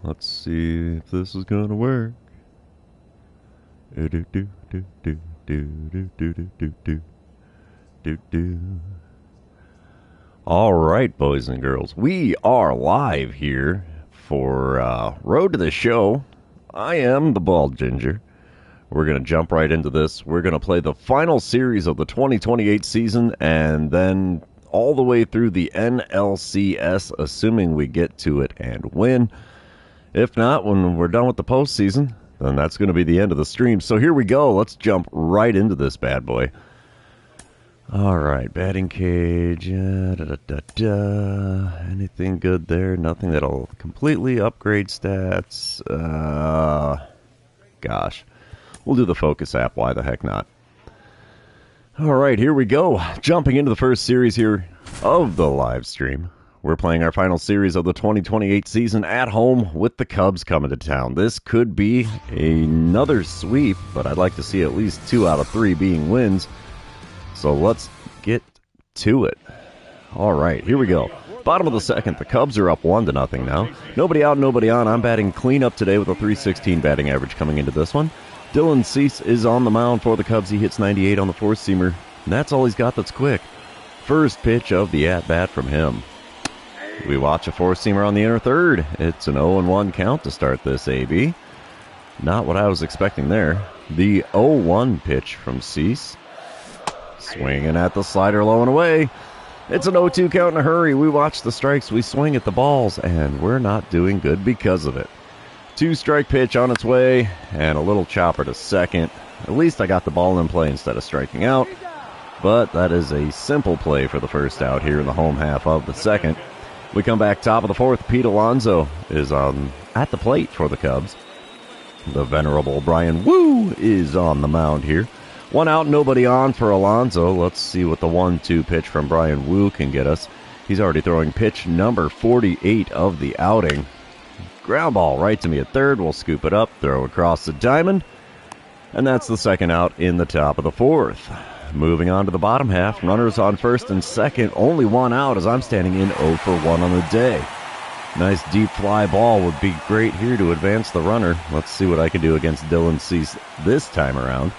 Let's see if this is gonna work. All right, boys and girls, we are live here for Road to the Show. I am the Bald Ginger. We're going to jump right into this. We're going to play the final series of the 2028 season and then all the way through the NLCS, assuming we get to it and win. If not, when we're done with the postseason, then that's going to be the end of the stream. So here we go. Let's jump right into this bad boy. All right, batting cage. Anything good there? Nothing that'll completely upgrade stats. Gosh. We'll do the Focus app. Why the heck not? All right, here we go. Jumping into the first series here of the live stream. We're playing our final series of the 2028 season at home with the Cubs coming to town. This could be another sweep, but I'd like to see at least 2 out of 3 being wins. So let's get to it. All right, here we go. Bottom of the second, the Cubs are up 1-0 now. Nobody out, nobody on. I'm batting cleanup today with a .316 batting average coming into this one. Dylan Cease is on the mound for the Cubs. He hits 98 on the four-seamer, and that's all he's got that's quick. First pitch of the at-bat from him. We watch a four-seamer on the inner third. It's an 0-1 count to start this AB. Not what I was expecting there. The 0-1 pitch from Cease. Swinging at the slider low and away. It's an 0-2 count in a hurry. We watch the strikes. We swing at the balls, and we're not doing good because of it. 2-strike pitch on its way, and a little chopper to second. At least I got the ball in play instead of striking out. But that is a simple play for the first out here in the home half of the second. We come back top of the fourth. Pete Alonso is at the plate for the Cubs. The venerable Brian Woo is on the mound here. 1 out, nobody on for Alonso. Let's see what the 1-2 pitch from Brian Woo can get us. He's already throwing pitch number 48 of the outing. Ground ball right to me at third. We'll scoop it up, throw across the diamond. And that's the second out in the top of the fourth. Moving on to the bottom half. Runners on first and second. Only 1 out as I'm standing in 0 for 1 on the day. Nice deep fly ball would be great here to advance the runner. Let's see what I can do against Dylan Cease this time around.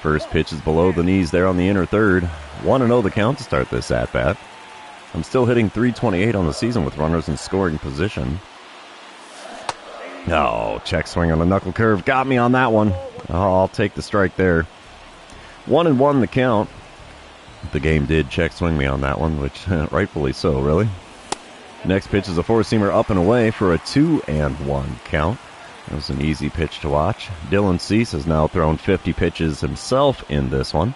First pitch is below the knees there on the inner third. 1-0 the count to start this at-bat. I'm still hitting .328 on the season with runners in scoring position. Oh, check swing on the knuckle curve. Got me on that one. Oh, I'll take the strike there. 1-1 the count. The game did check swing me on that one, which rightfully so, really. Next pitch is a four-seamer up and away for a 2-1 count. That was an easy pitch to watch. Dylan Cease has now thrown 50 pitches himself in this one.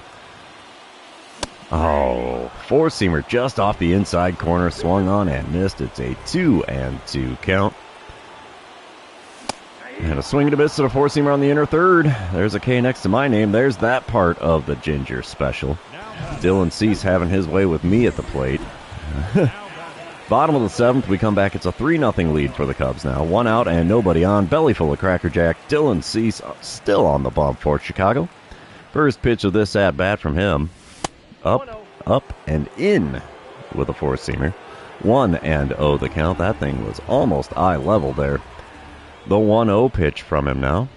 Oh, four-seamer just off the inside corner, swung on and missed. It's a 2-2 count. And a swing and a miss to the four-seamer on the inner third. There's a K next to my name. There's that part of the Ginger special. Dylan Cease having his way with me at the plate. Bottom of the seventh, we come back. It's a 3-0 lead for the Cubs now. 1 out and nobody on. Belly full of Cracker Jack. Dylan Cease still on the bump for Chicago. First pitch of this at-bat from him. Up, and in with a four-seamer. 1-0 the count. That thing was almost eye level there. The 1-0 pitch from him now.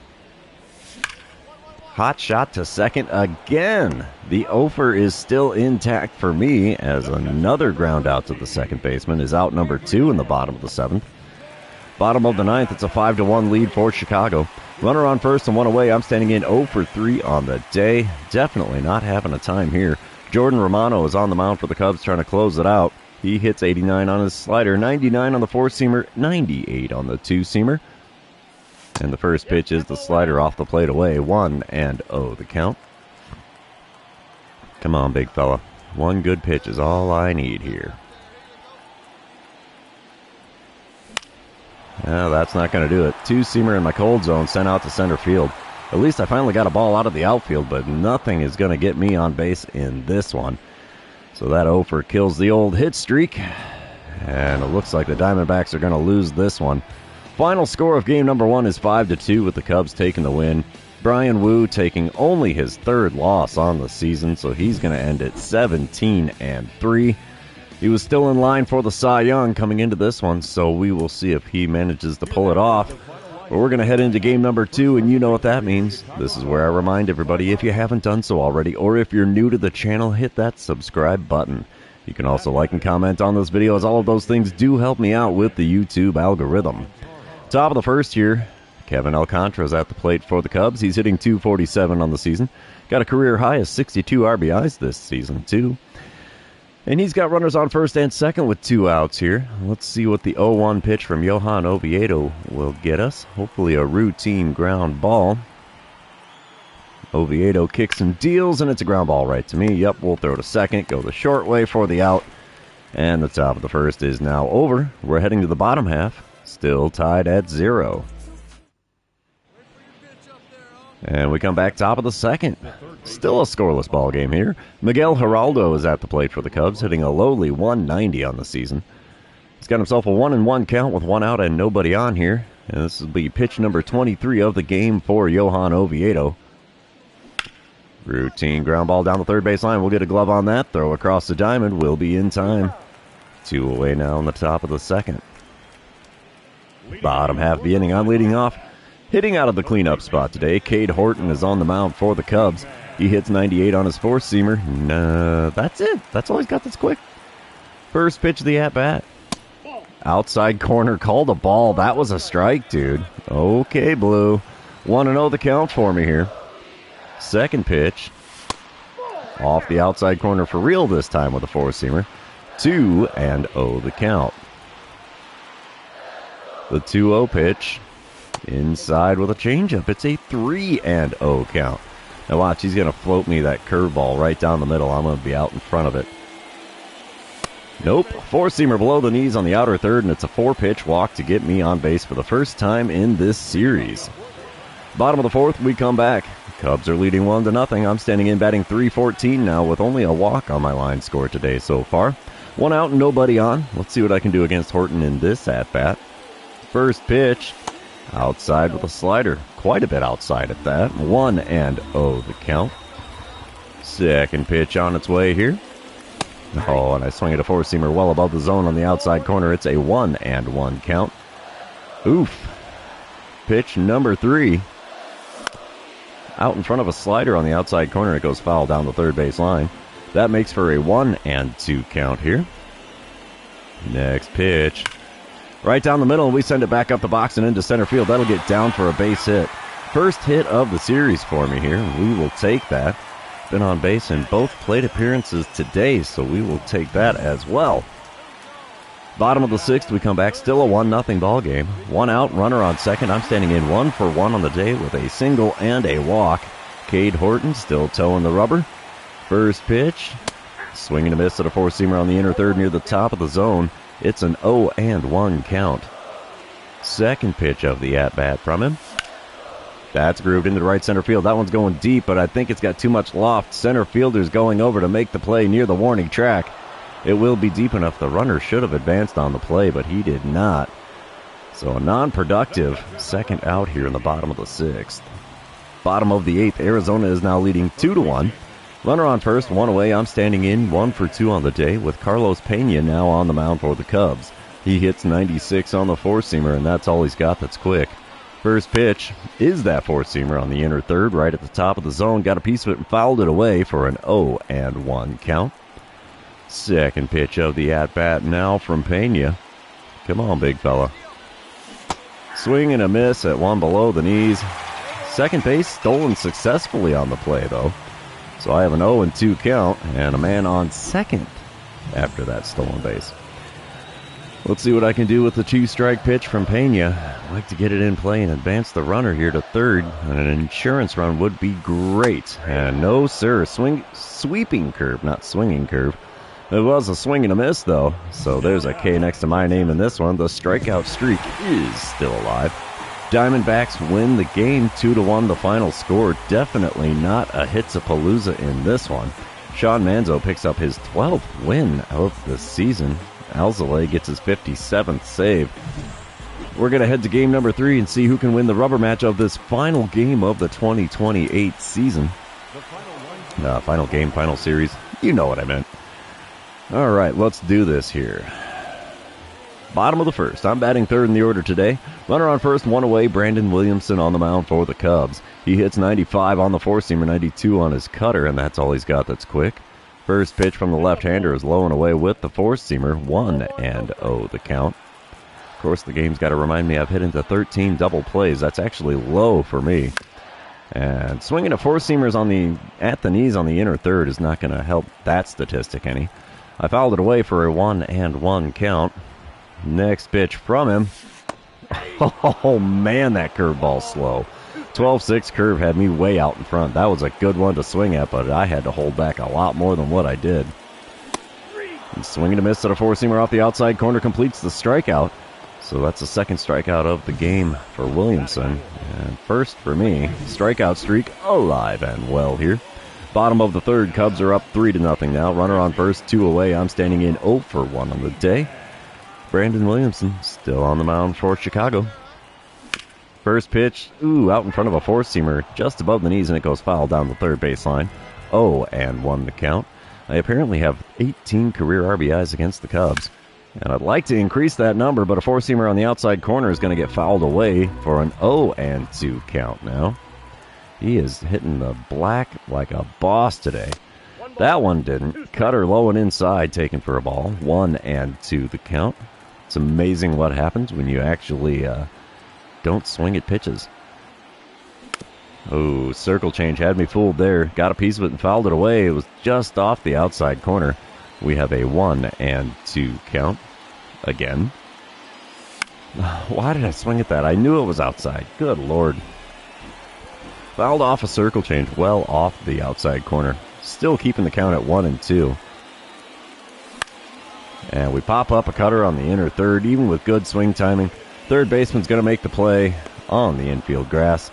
Hot shot to second again. The offer is still intact for me as another ground out to the second baseman is out number 2 in the bottom of the seventh. Bottom of the ninth, it's a 5-1 lead for Chicago. Runner on first and 1 away. I'm standing in 0 for 3 on the day. Definitely not having a time here. Jordan Romano is on the mound for the Cubs trying to close it out. He hits 89 on his slider, 99 on the four-seamer, 98 on the two-seamer. And the first pitch is the slider off the plate away. 1-0 the count. Come on, big fella. One good pitch is all I need here. No, that's not going to do it. Two-seamer in my cold zone sent out to center field. At least I finally got a ball out of the outfield, but nothing is going to get me on base in this one. So that offer kills the old hit streak. And it looks like the Diamondbacks are going to lose this one. Final score of game number 1 is 5-2 with the Cubs taking the win. Brian Woo taking only his third loss on the season, so he's going to end at 17-3. He was still in line for the Cy Young coming into this one, so we will see if he manages to pull it off. But we're going to head into game number 2, and you know what that means. This is where I remind everybody, if you haven't done so already, or if you're new to the channel, hit that subscribe button. You can also like and comment on this video, as all of those things do help me out with the YouTube algorithm. Top of the first here, Kevin Alcantara's at the plate for the Cubs. He's hitting .247 on the season. Got a career high of 62 RBIs this season, too. And he's got runners on first and second with 2 outs here. Let's see what the 0-1 pitch from Johan Oviedo will get us. Hopefully a routine ground ball. Oviedo kicks and deals, and it's a ground ball right to me. Yep, we'll throw to second, go the short way for the out. And the top of the first is now over. We're heading to the bottom half, still tied at 0. And we come back top of the second. Still a scoreless ball game here. Miguel Geraldo is at the plate for the Cubs, hitting a lowly 190 on the season. He's got himself a 1-1 count with 1 out and nobody on here. And this will be pitch number 23 of the game for Johan Oviedo. Routine ground ball down the third base line. We'll get a glove on that. Throw across the diamond. Will be in time. 2 away now on the top of the second. Bottom half of the inning. I'm leading off. Hitting out of the cleanup spot today, Cade Horton is on the mound for the Cubs. He hits 98 on his 4-seamer. Nah, that's it. That's all he's got that's quick. First pitch of the at-bat. Outside corner, called a ball. That was a strike, dude. Okay, Blue. 1-0 the count for me here. Second pitch. Off the outside corner for real this time with a 4-seamer. 2-0 the count. The 2-0 pitch. Inside with a changeup. It's a 3-0 count. Now watch, he's going to float me that curveball right down the middle. I'm going to be out in front of it. Nope. 4-seamer below the knees on the outer third, and it's a 4-pitch walk to get me on base for the first time in this series. Bottom of the fourth, we come back. Cubs are leading 1-0. I'm standing in batting .314 now with only a walk on my line score today so far. 1 out and nobody on. Let's see what I can do against Horton in this at-bat. First pitch. Outside with a slider. Quite a bit outside at that. 1-0 the count. Second pitch on its way here. Oh, and I swing at a 4-seamer well above the zone on the outside corner. It's a 1-1 count. Oof. Pitch number 3. Out in front of a slider on the outside corner. It goes foul down the third base line. That makes for a 1-2 count here. Next pitch. Right down the middle, and we send it back up the box and into center field. That'll get down for a base hit. First hit of the series for me here. We will take that. Been on base in both plate appearances today, so we will take that as well. Bottom of the sixth, we come back. Still a 1-0 ball game. 1 out, runner on second. I'm standing in 1 for 1 on the day with a single and a walk. Cade Horton still towing the rubber. First pitch. Swing and a miss at a 4-seamer on the inner third near the top of the zone. It's an 0-1 count. Second pitch of the at-bat from him. That's grooved into the right center field. That one's going deep, but I think it's got too much loft. Center fielder's going over to make the play near the warning track. It will be deep enough. The runner should have advanced on the play, but he did not. So a non-productive second out here in the bottom of the sixth. Bottom of the eighth, Arizona is now leading 2-1. Runner on first, 1 away. I'm standing in 1 for 2 on the day with Carlos Pena now on the mound for the Cubs. He hits 96 on the 4-seamer, and that's all he's got that's quick. First pitch is that 4-seamer on the inner third, right at the top of the zone. Got a piece of it and fouled it away for an 0-1 count. Second pitch of the at-bat now from Pena. Come on, big fella. Swing and a miss at 1 below the knees. Second base stolen successfully on the play, though. So I have an 0-2 count and a man on second after that stolen base. Let's see what I can do with the 2-strike pitch from Pena. I'd like to get it in play and advance the runner here to third. And an insurance run would be great. And no, sir. Sweeping curve, not swinging curve. It was a swing and a miss, though. So there's a K next to my name in this one. The strikeout streak is still alive. Diamondbacks win the game 2-1, the final score. Definitely not a hitsapalooza in this one. Sean Manzo picks up his 12th win of the season. Alzolay gets his 57th save. We're going to head to game number 3 and see who can win the rubber match of this final game of the 2028 season. Final game, final series. You know what I meant. All right, let's do this here. Bottom of the first. I'm batting third in the order today. Runner on first, one away. Brandon Williamson on the mound for the Cubs. He hits 95 on the four-seamer, 92 on his cutter, and that's all he's got that's quick. First pitch from the left-hander is low and away with the four-seamer, 1-0 the count. Of course, the game's got to remind me I've hit into 13 double plays. That's actually low for me. And swinging a four-seamers at the knees on the inner third is not going to help that statistic any. I fouled it away for a 1-1 count. Next pitch from him. Oh, man, that curveball's slow. 12-6 curve had me way out in front. That was a good one to swing at, but I had to hold back a lot more than what I did. And swinging a miss at a four-seamer off the outside corner completes the strikeout. So that's the second strikeout of the game for Williamson. And first for me, strikeout streak alive and well here. Bottom of the third, Cubs are up 3-0 now. Runner on first, 2 away. I'm standing in 0 for 1 on the day. Brandon Williamson still on the mound for Chicago. First pitch, out in front of a four-seamer, just above the knees, and it goes foul down the third baseline. 0-1 the count. I apparently have 18 career RBIs against the Cubs. And I'd like to increase that number, but a four-seamer on the outside corner is going to get fouled away for an 0-2 count now. He is hitting the black like a boss today. That one didn't. Cutter low and inside, taken for a ball. 1-2 the count. It's amazing what happens when you actually don't swing at pitches. Oh, circle change had me fooled there. Got a piece of it and fouled it away. It was just off the outside corner. We have a 1-2 count. Again. Why did I swing at that? I knew it was outside. Good Lord. Fouled off a circle change well off the outside corner. Still keeping the count at 1-2. And we pop up a cutter on the inner third, even with good swing timing. Third baseman's going to make the play on the infield grass.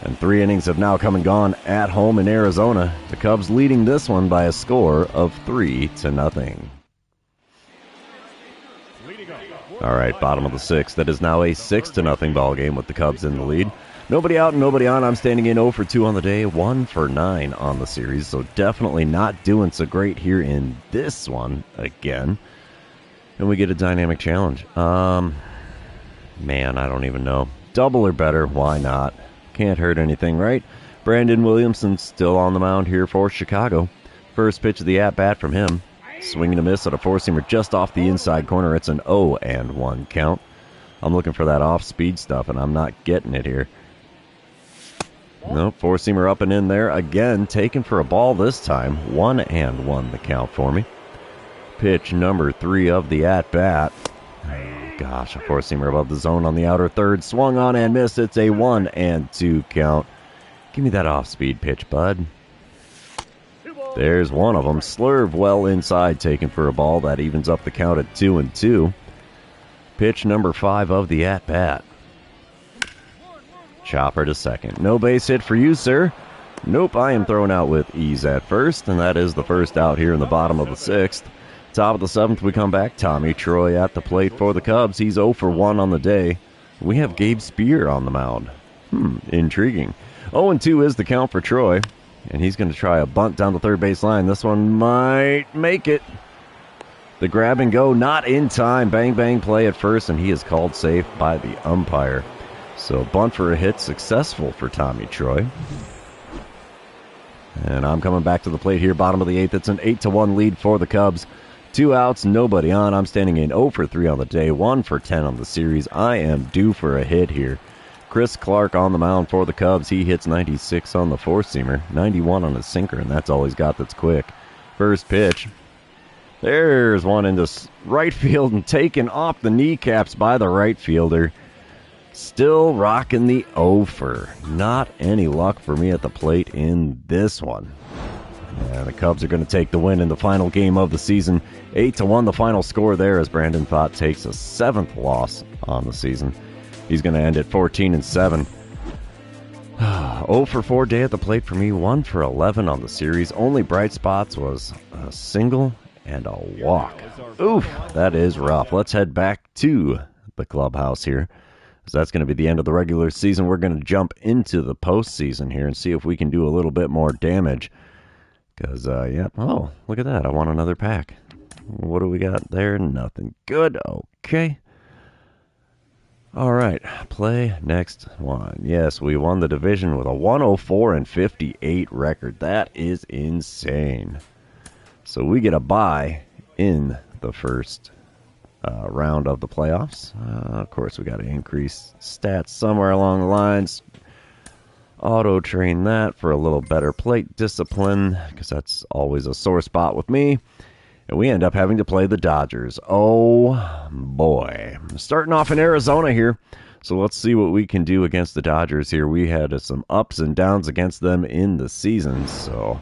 And 3 innings have now come and gone at home in Arizona. The Cubs leading this one by a score of 3-0. All right, bottom of the sixth. That is now a 6-0 ball game with the Cubs in the lead. Nobody out and nobody on. I'm standing in 0 for 2 on the day, 1 for 9 on the series. So definitely not doing so great here in this one again. And we get a dynamic challenge. Man, I don't even know. Double or better, why not? Can't hurt anything, right? Brandon Williamson still on the mound here for Chicago. First pitch of the at-bat from him. Swinging a miss at a four-seamer just off the inside corner. It's an 0-1 count. I'm looking for that off-speed stuff, and I'm not getting it here. Nope, four-seamer up and in there. Again, taken for a ball this time. 1-1 the count for me. Pitch number 3 of the at-bat. Oh, gosh, a four-seamer above the zone on the outer third. Swung on and missed. It's a 1-2 count. Give me that off-speed pitch, bud. There's one of them. Slurve well inside, taken for a ball. That evens up the count at 2-2. Pitch number 5 of the at-bat. Chopper to second. No base hit for you, sir. Nope, I am thrown out with ease at first, and that is the first out here in the bottom of the sixth. Top of the seventh, we come back. Tommy Troy at the plate for the Cubs. He's 0 for 1 on the day. We have Gabe Spear on the mound. Intriguing. 0-2 is the count for Troy, and he's going to try a bunt down the third base line. This one might make it. The grab and go, not in time. Bang, bang play at first, and he is called safe by the umpire. So bunt for a hit, successful for Tommy Troy. And I'm coming back to the plate here, bottom of the eighth. It's an 8-1 lead for the Cubs. 2 outs, nobody on. I'm standing in 0 for 3 on the day, 1 for 10 on the series. I am due for a hit here. Chris Clark on the mound for the Cubs. He hits 96 on the four-seamer, 91 on his sinker, and that's all he's got that's quick. First pitch. There's one into right field and taken off the kneecaps by the right fielder. Still rocking the over. Not any luck for me at the plate in this one. And the Cubs are going to take the win in the final game of the season. 8-1 the final score there as Brandon Pfaadt takes a 7th loss on the season. He's going to end at 14-7. 0 for 4 day at the plate for me. 1 for 11 on the series. Only bright spots was a single and a walk. Oof, that is rough. Let's head back to the clubhouse here. So that's going to be the end of the regular season. We're going to jump into the postseason here and see if we can do a little bit more damage. Because, oh, look at that. I want another pack. What do we got there? Nothing. Good. Okay. All right. Play next one. Yes, we won the division with a 104-58 record. That is insane. So we get a bye in the first round of the playoffs. Of course, we got to increase stats somewhere along the lines. Auto train that for a little better plate discipline, because that's always a sore spot with me. And we end up having to play the Dodgers. Oh boy. Starting off in Arizona here. So let's see what we can do against the Dodgers here. We had some ups and downs against them in the season. So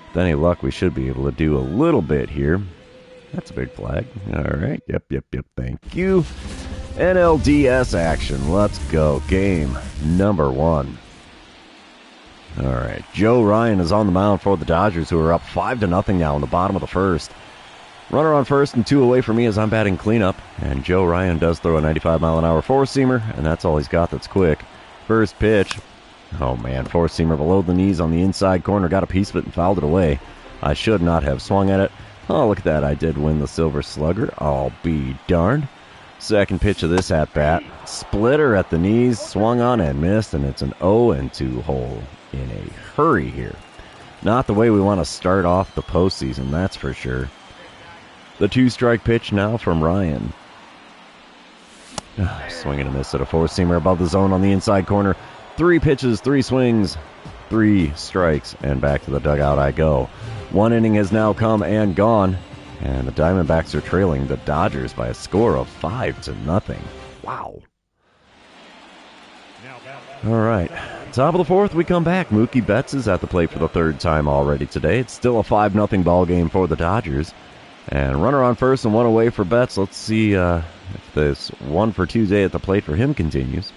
with any luck, we should be able to do a little bit here. That's a big flag. All right. Yep. Thank you. NLDS action. Let's go. Game number 1. All right. Joe Ryan is on the mound for the Dodgers, who are up 5-0 now in the bottom of the first. Runner on first and 2 away from me as I'm batting cleanup. And Joe Ryan does throw a 95-mile-an-hour four-seamer, and that's all he's got that's quick. First pitch. Oh, man. Four-seamer below the knees on the inside corner. Got a piece of it and fouled it away. I should not have swung at it. Oh, look at that. I did win the Silver Slugger. I'll be darned. Second pitch of this at-bat. Splitter at the knees. Swung on and missed, and it's an 0-2 hole in a hurry here. Not the way we want to start off the postseason, that's for sure. The 2-strike pitch now from Ryan. Swing and a miss at a four-seamer above the zone on the inside corner. 3 pitches, 3 swings, 3 strikes, and back to the dugout I go. 1 inning has now come and gone, and the Diamondbacks are trailing the Dodgers by a score of 5-0. Wow. All right. Top of the fourth, we come back. Mookie Betts is at the plate for the 3rd time already today. It's still a 5-0 ball game for the Dodgers. And runner on first and 1 away for Betts. Let's see if this 1-for-2 day at the plate for him continues.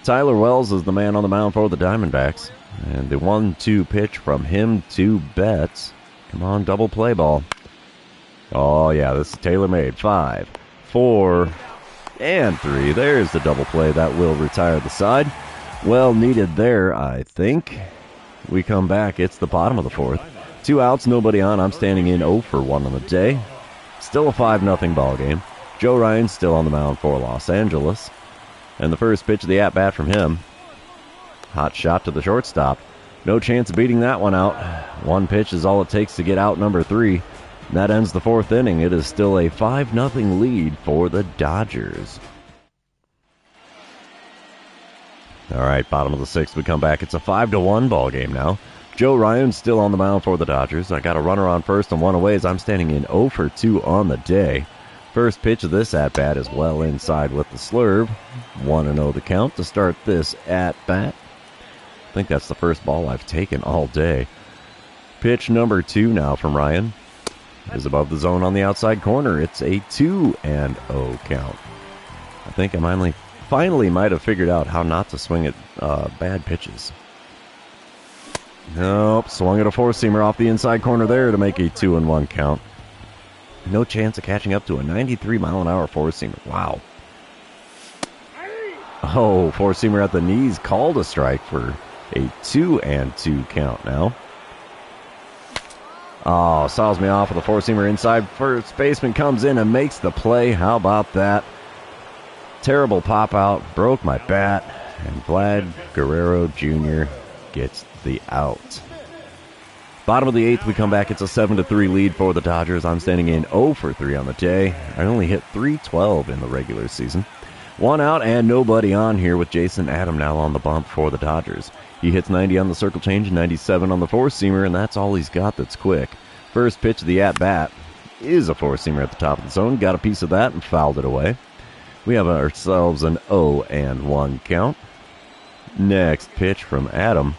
Tyler Wells is the man on the mound for the Diamondbacks. And the 1-2 pitch from him to Betts. Come on, double play ball. Oh, yeah, this is tailor-made. 5, 4, and 3. There's the double play. That will retire the side. Well needed there, I think. We come back. It's the bottom of the fourth. 2 outs, nobody on. I'm standing in 0-for-1 on the day. Still a 5-0 ball game. Joe Ryan still on the mound for Los Angeles. And the first pitch of the at-bat from him. Hot shot to the shortstop. No chance of beating that one out. 1 pitch is all it takes to get out number 3. And that ends the 4th inning. It is still a 5-0 lead for the Dodgers. All right, bottom of the 6th, we come back. It's a 5-1 ball game now. Joe Ryan still on the mound for the Dodgers. I got a runner on first and 1 away as I'm standing in 0-for-2 on the day. First pitch of this at-bat is well inside with the slurve. 1-0 the count to start this at-bat. I think that's the first ball I've taken all day. Pitch number 2 now from Ryan is above the zone on the outside corner. It's a 2-0 count. I think I finally might have figured out how not to swing at bad pitches. Nope, swung at a four-seamer off the inside corner there to make a 2-1 count. No chance of catching up to a 93-mile-an-hour four-seamer. Wow. Oh, four-seamer at the knees called a strike for a 2-2 count now. Oh, saws me off with a four-seamer inside. First baseman comes in and makes the play. How about that? Terrible pop-out. Broke my bat. And Vlad Guerrero Jr. gets the out. Bottom of the 8th, we come back. It's a 7-3 lead for the Dodgers. I'm standing in 0-for-3 on the day. I only hit .312 in the regular season. 1 out and nobody on here with Jason Adam now on the bump for the Dodgers. He hits 90 on the circle change and 97 on the four-seamer, and that's all he's got that's quick. First pitch of the at-bat is a four-seamer at the top of the zone. Got a piece of that and fouled it away. We have ourselves an 0-1 count. Next pitch from Adam.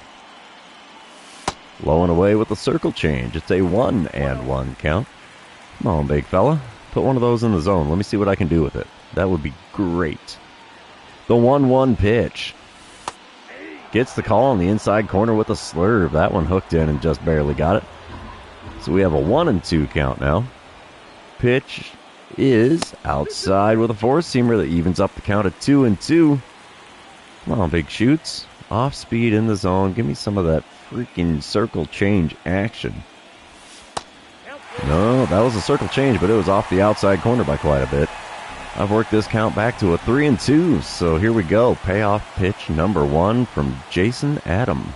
Low and away with the circle change. It's a 1-1 count. Come on, big fella. Put one of those in the zone. Let me see what I can do with it. That would be great. The 1-1 pitch. Gets the call on the inside corner with a slurve. That one hooked in and just barely got it. So we have a 1-2 count now. Pitch is outside with a four-seamer that evens up the count at 2-2. Come on, big shoots. Off speed in the zone. Give me some of that freaking circle change action. No, that was a circle change, but it was off the outside corner by quite a bit. I've worked this count back to a 3-2, so here we go. Payoff pitch number 1 from Jason Adam.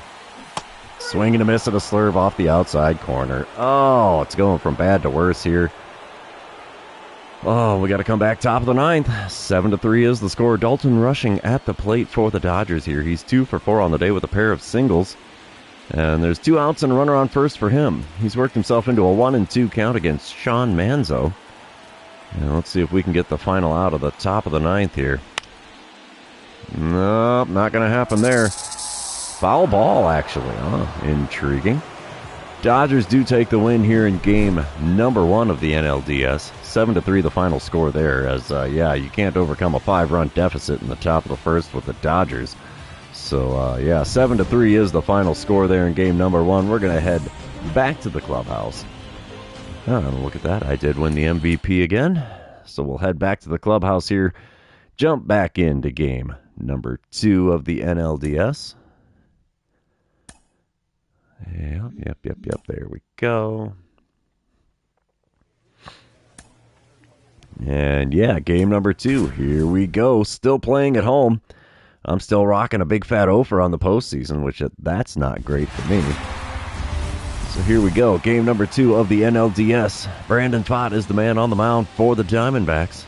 Swing and a miss at a slurve off the outside corner. Oh, it's going from bad to worse here. Oh, we got to come back top of the 9th. 7-3 is the score. Dalton Rushing at the plate for the Dodgers here. He's 2 for 4 on the day with a pair of singles. And there's 2 outs and a runner on first for him. He's worked himself into a 1-2 count against Sean Manzo. And let's see if we can get the final out of the top of the 9th here. Nope, not going to happen there. Foul ball, actually. Intriguing. Dodgers do take the win here in game number 1 of the NLDS. 7-3 the final score there, as, you can't overcome a 5-run deficit in the top of the first with the Dodgers. So, 7-3 is the final score there in game number 1. We're going to head back to the clubhouse. Oh, look at that. I did win the MVP again. So we'll head back to the clubhouse here. Jump back into game number 2 of the NLDS. Yep. There we go. And game number 2. Here we go. Still playing at home. I'm still rocking a big fat offer on the postseason, which that's not great for me. So here we go. Game number 2 of the NLDS. Brandon Pfaadt is the man on the mound for the Diamondbacks.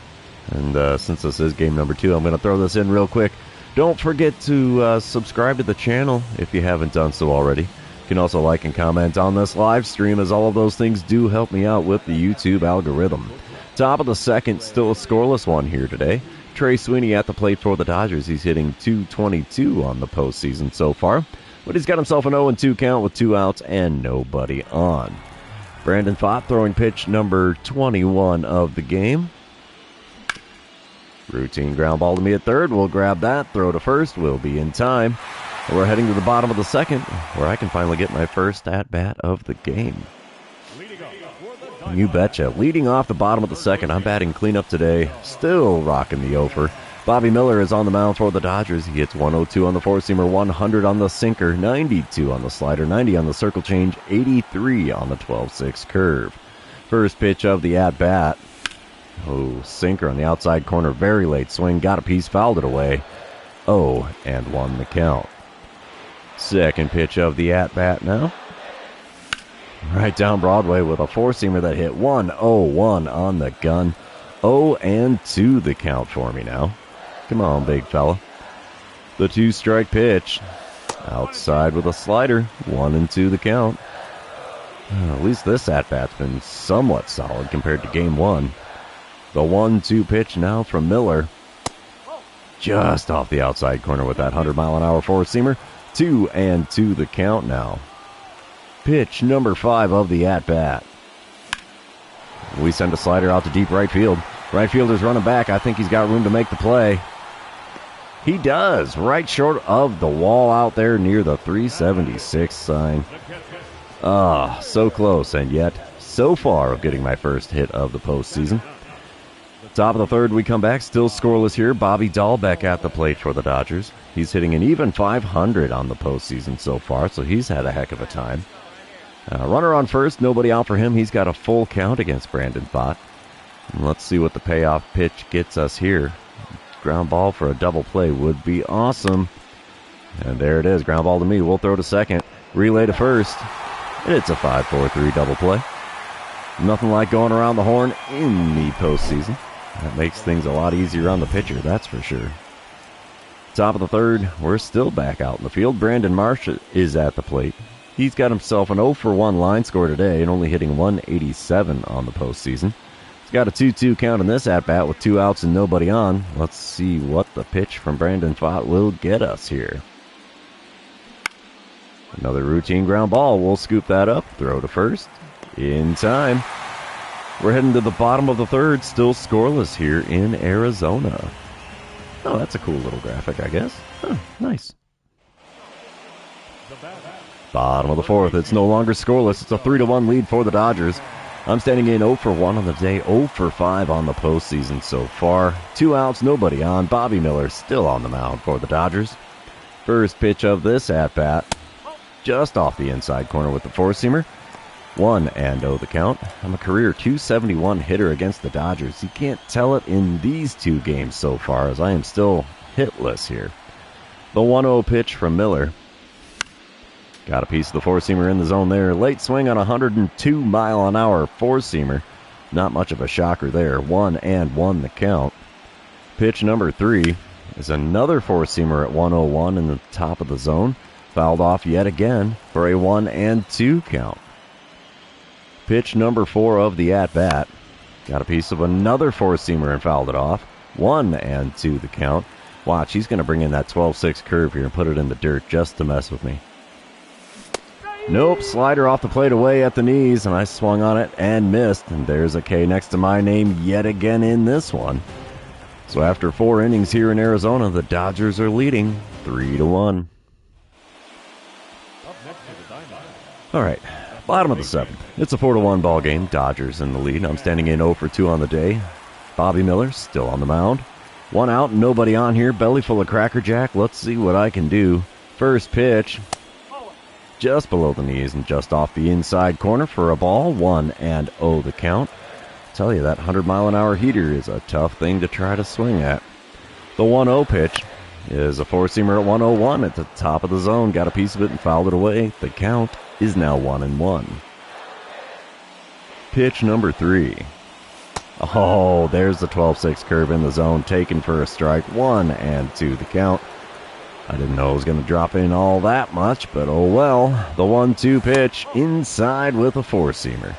And since this is game number 2, I'm going to throw this in real quick. Don't forget to subscribe to the channel if you haven't done so already. You can also like and comment on this live stream, as all of those things do help me out with the YouTube algorithm. Top of the 2nd, still a scoreless one here today. Trey Sweeney at the plate for the Dodgers. He's hitting .222 on the postseason so far, but he's got himself an 0-2 count with 2 outs and nobody on. Brandon Pfaadt throwing pitch number 21 of the game. Routine ground ball to me at third. We'll grab that. Throw to first. We'll be in time. We're heading to the bottom of the 2nd, where I can finally get my first at-bat of the game. You betcha. Leading off the bottom of the 2nd, I'm batting cleanup today. Still rocking the offer. Bobby Miller is on the mound for the Dodgers. He hits 102 on the four-seamer, 100 on the sinker, 92 on the slider, 90 on the circle change, 83 on the 12-6 curve. First pitch of the at-bat. Oh, sinker on the outside corner. Very late swing. Got a piece, fouled it away. 0-1 the count. Second pitch of the at-bat now. Right down Broadway with a four-seamer that hit 1-0-1 on the gun. 0-2 the count for me now. Come on, big fella. The 2-strike pitch. Outside with a slider. 1-2 the count. At least this at-bat's been somewhat solid compared to game 1. The 1-2 pitch now from Miller. Just off the outside corner with that 100-mile-an-hour four-seamer. 2-2 the count now. Pitch number 5 of the at-bat. We send a slider out to deep right field. Right fielder's running back. I think he's got room to make the play. He does. Right short of the wall out there near the 376 sign. So close, and yet so far of getting my first hit of the postseason. Top of the 3rd, we come back. Still scoreless here. Bobby Dahlbeck at the plate for the Dodgers. He's hitting an even .500 on the postseason so far, so he's had a heck of a time. Runner on first, nobody out for him. He's got a full count against Brandon Pfaadt. And let's see what the payoff pitch gets us here. Ground ball for a double play would be awesome. And there it is. Ground ball to me. We'll throw to second. Relay to first. And it's a 5-4-3 double play. Nothing like going around the horn in the postseason. That makes things a lot easier on the pitcher, that's for sure. Top of the 3rd, we're still back out in the field. Brandon Marsh is at the plate. He's got himself an 0-for-1 line score today and only hitting 187 on the postseason. He's got a 2-2 count in this at-bat with 2 outs and nobody on. Let's see what the pitch from Brandon Pfaadt will get us here. Another routine ground ball. We'll scoop that up. Throw to first. In time. We're heading to the bottom of the 3rd. Still scoreless here in Arizona. Oh, that's a cool little graphic, I guess. Nice. Bottom of the 4th. It's no longer scoreless. It's a 3-1 lead for the Dodgers. I'm standing in 0-for-1 on the day, 0-for-5 on the postseason so far. 2 outs, nobody on. Bobby Miller still on the mound for the Dodgers. First pitch of this at-bat. Just off the inside corner with the four-seamer. 1-0 the count. I'm a career .271 hitter against the Dodgers. You can't tell it in these two games so far, as I am still hitless here. The 1-0 pitch from Miller. Got a piece of the four-seamer in the zone there. Late swing on a 102-mile-an-hour four-seamer. Not much of a shocker there. 1-1 the count. Pitch number 3 is another four-seamer at 101 in the top of the zone. Fouled off yet again for a 1-2 count. Pitch number 4 of the at-bat. Got a piece of another four-seamer and fouled it off. 1-2 the count. Watch, he's going to bring in that 12-6 curve here and put it in the dirt just to mess with me. Nope, slider off the plate away at the knees, and I swung on it and missed. And there's a K next to my name yet again in this one. So after 4 innings here in Arizona, the Dodgers are leading 3-1. All right, bottom of the 7th. It's a 4-1 ball game. Dodgers in the lead. I'm standing in 0 for 2 on the day. Bobby Miller still on the mound. 1 out, nobody on here. Belly full of Cracker Jack. Let's see what I can do. First pitch. Just below the knees and just off the inside corner for a ball. 1-0 the count. Tell you, that 100-mile-an-hour heater is a tough thing to try to swing at. The 1-0 pitch is a four-seamer at 101 at the top of the zone. Got a piece of it and fouled it away. The count is now 1-1. Pitch number 3. Oh, there's the 12-6 curve in the zone, taken for a strike. 1-2 the count. I didn't know it was going to drop in all that much, but oh well. The 1-2 pitch inside with a four-seamer.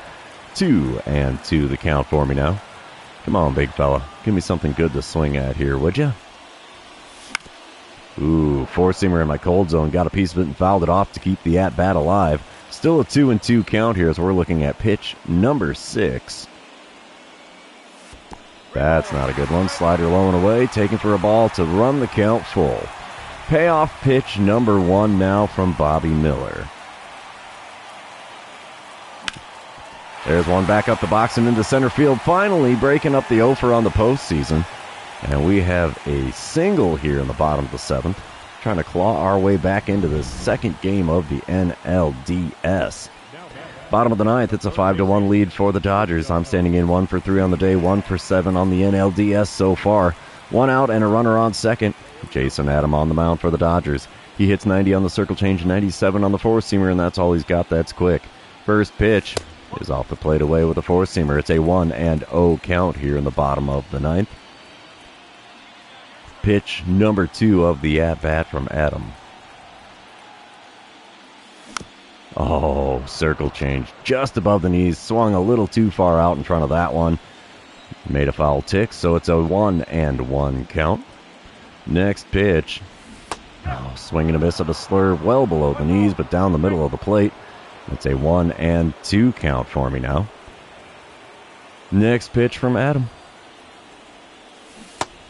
2-2 the count for me now. Come on, big fella. Give me something good to swing at here, would ya? Ooh, four-seamer in my cold zone. Got a piece of it and fouled it off to keep the at-bat alive. Still a 2-2 count here as we're looking at pitch number 6. That's not a good one. Slider low and away, taken for a ball to run the count full. Payoff pitch number 1 now from Bobby Miller. There's one back up the box and into center field, finally breaking up the offer on the postseason. And we have a single here in the bottom of the 7th, trying to claw our way back into the second game of the NLDS. Bottom of the 9th, it's a 5-1 lead for the Dodgers. I'm standing in 1 for 3 on the day, 1 for 7 on the NLDS so far. 1 out and a runner on second. Jason Adam on the mound for the Dodgers. He hits 90 on the circle change, 97 on the four-seamer, and that's all he's got. That's quick. First pitch is off the plate away with a four-seamer. It's a 1-0 count here in the bottom of the 9th. Pitch number 2 of the at-bat from Adam. Oh, circle change just above the knees. Swung a little too far out in front of that one. Made a foul tick, so it's a 1-1 count. Next pitch. Oh, swing and a miss at a slurve well below the knees, but down the middle of the plate. It's a 1-2 count for me now. Next pitch from Adam.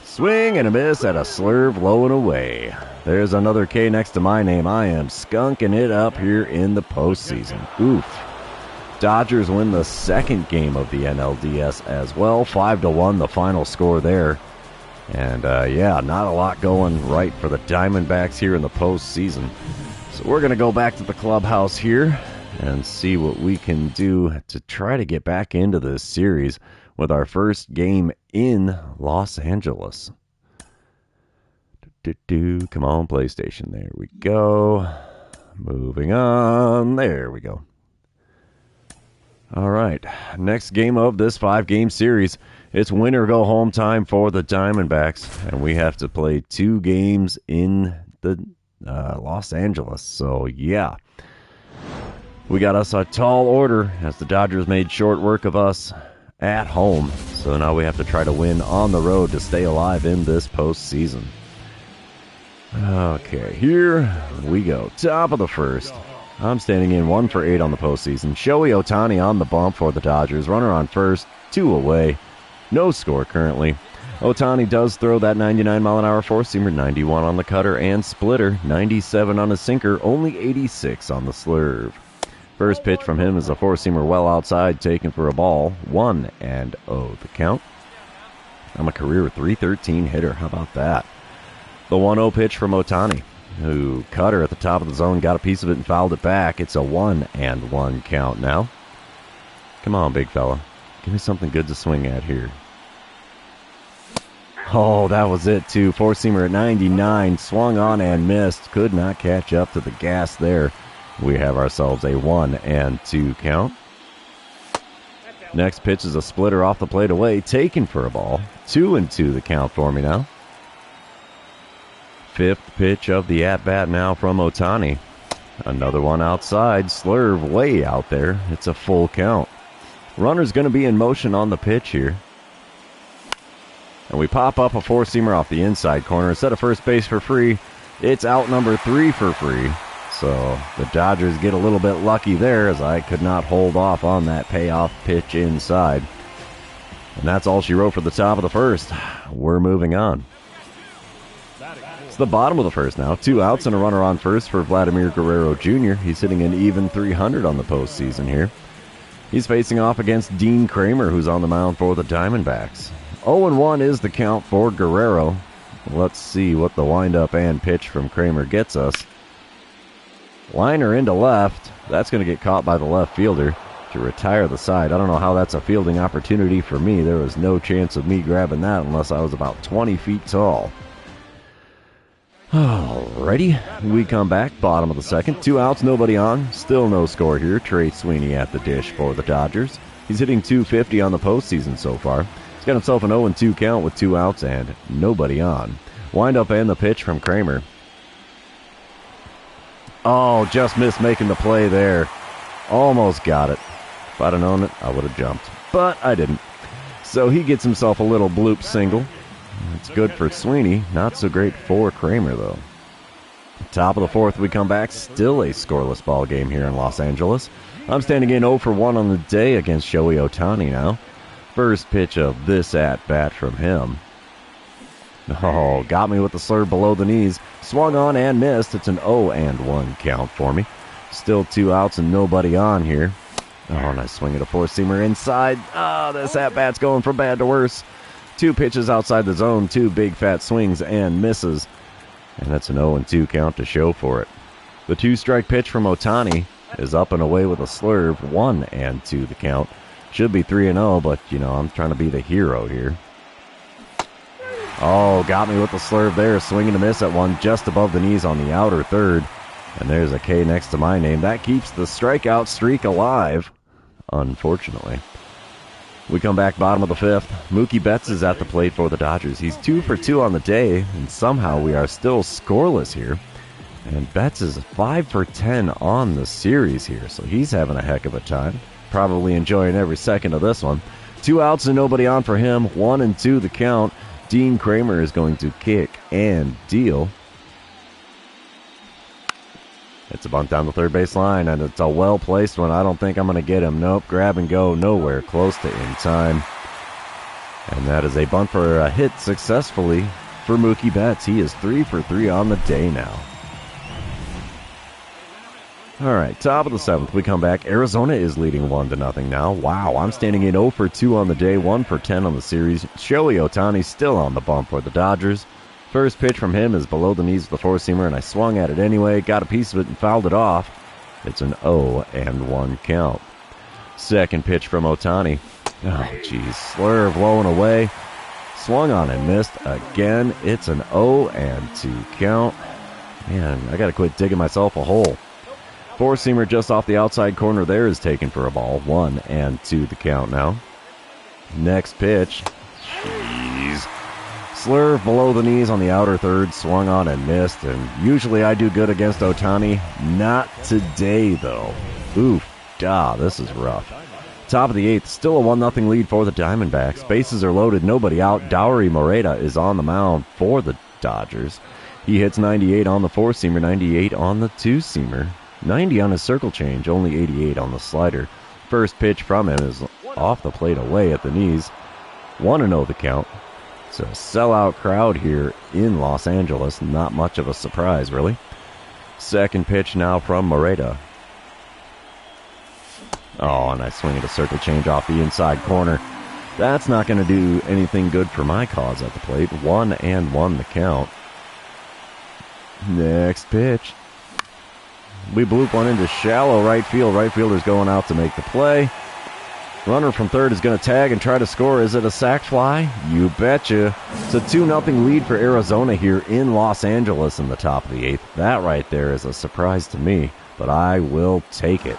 Swing and a miss at a slurve low and away. There's another K next to my name. I am skunking it up here in the postseason. Oof. Dodgers win the second game of the NLDS as well. 5-1 the final score there. And yeah, not a lot going right for the Diamondbacks here in the postseason. So we're going to go back to the clubhouse here and see what we can do to try to get back into this series with our first game in Los Angeles. Come on, PlayStation. There we go. Moving on. There we go. All right. Next game of this 5-game series. It's win or go home time for the Diamondbacks, and we have to play 2 games in the Los Angeles. So, yeah. We got us a tall order as the Dodgers made short work of us at home. So now we have to try to win on the road to stay alive in this postseason. Okay, here we go. Top of the first. I'm standing in 1 for 8 on the postseason. Shohei Ohtani on the bump for the Dodgers. Runner on first, 2 away. No score currently. Ohtani does throw that 99-mile-an-hour four-seamer, 91 on the cutter and splitter, 97 on his sinker, only 86 on the slurve. First pitch from him is a four-seamer well outside, taken for a ball, 1-0 the count. I'm a career .313 hitter. How about that? The 1-0 pitch from Ohtani, who cutter at the top of the zone, got a piece of it and fouled it back. It's a 1-1 count now. Come on, big fella. Give me something good to swing at here. Oh, that was it, too. Four-seamer at 99. Swung on and missed. Could not catch up to the gas there. We have ourselves a 1-2 count. Next pitch is a splitter off the plate away. Taken for a ball. 2-2 the count for me now. Fifth pitch of the at-bat now from Ohtani. Another one outside. Slurve way out there. It's a full count. Runner's going to be in motion on the pitch here. And we pop up a four-seamer off the inside corner. Set of first base for free. It's out number 3 for free. So the Dodgers get a little bit lucky there as I could not hold off on that payoff pitch inside. And that's all she wrote for the top of the first. We're moving on. It's the bottom of the first now. 2 outs and a runner on first for Vladimir Guerrero Jr. He's hitting an even .300 on the postseason here. He's facing off against Dean Kramer, who's on the mound for the Diamondbacks. 0-1 is the count for Guerrero. Let's see what the windup and pitch from Kramer gets us. Liner into left. That's going to get caught by the left fielder to retire the side. I don't know how that's a fielding opportunity for me. There was no chance of me grabbing that unless I was about 20 feet tall. Alrighty, we come back, bottom of the second. 2 outs, nobody on. Still no score here. Trey Sweeney at the dish for the Dodgers. He's hitting .250 on the postseason so far. He's got himself an 0-2 count with 2 outs and nobody on. Windup and the pitch from Kramer. Oh, just missed making the play there. Almost got it. If I'd have known it, I would have jumped. But I didn't. So he gets himself a little bloop single. It's good for Sweeney. Not so great for Kramer, though. Top of the fourth, we come back. Still a scoreless ball game here in Los Angeles. I'm standing in 0 for 1 on the day against Shohei Ohtani now. First pitch of this at-bat from him. Oh, got me with the slurve below the knees. Swung on and missed. It's an 0-1 count for me. Still 2 outs and nobody on here. Oh, nice swing at a four-seamer inside. This at-bat's going from bad to worse. 2 pitches outside the zone, 2 big fat swings and misses. And that's an 0-2 count to show for it. The 2-strike pitch from Ohtani is up and away with a slurve. 1-2 the count. Should be 3-0, but, I'm trying to be the hero here. Oh, got me with the slurve there. Swinging a miss at one just above the knees on the outer third. And there's a K next to my name. That keeps the strikeout streak alive, unfortunately. We come back bottom of the fifth. Mookie Betts is at the plate for the Dodgers. He's 2 for 2 on the day, and somehow we are still scoreless here. And Betts is 5 for 10 on the series here, so he's having a heck of a time. Probably enjoying every second of this one. 2 outs and nobody on for him. 1-2 the count. Dean Kramer is going to kick and deal. It's a bunt down the third base line, and it's a well-placed one. I don't think I'm going to get him. Nope, grab and go, nowhere close to in time. And that is a bunt for a hit successfully for Mookie Betts. He is 3 for 3 on the day now. All right, top of the seventh, we come back. Arizona is leading 1-0 now. Wow, I'm standing in 0 for 2 on the day, 1 for 10 on the series. Shohei Ohtani still on the bump for the Dodgers. First pitch from him is below the knees of the four-seamer, and I swung at it anyway, got a piece of it and fouled it off. It's an 0-1 count. Second pitch from Ohtani. Oh, geez, slurve blowing away. Swung on and missed again. It's an 0-2 count. Man, I got to quit digging myself a hole. Four-seamer just off the outside corner there is taken for a ball. 1-2 the count now. Next pitch. Jeez. Slurve below the knees on the outer third, swung on and missed, and usually I do good against Ohtani. Not today, though. Oof, this is rough. Top of the eighth, still a 1-0 lead for the Diamondbacks. Bases are loaded, nobody out. Dauri Moreta is on the mound for the Dodgers. He hits 98 on the four-seamer, 98 on the two-seamer, 90 on his circle change, only 88 on the slider. First pitch from him is off the plate away at the knees. 1-0 the count. It's a sellout crowd here in Los Angeles. Not much of a surprise, really. Second pitch now from Moreta. Oh, and I swing at a circle change off the inside corner. That's not going to do anything good for my cause at the plate. 1-1 the count. Next pitch. We bloop one into shallow right field. Right fielder's going out to make the play. Runner from third is going to tag and try to score. Is it a sac fly? You betcha. It's a 2-0 lead for Arizona here in Los Angeles in the top of the 8th. That right there is a surprise to me, but I will take it.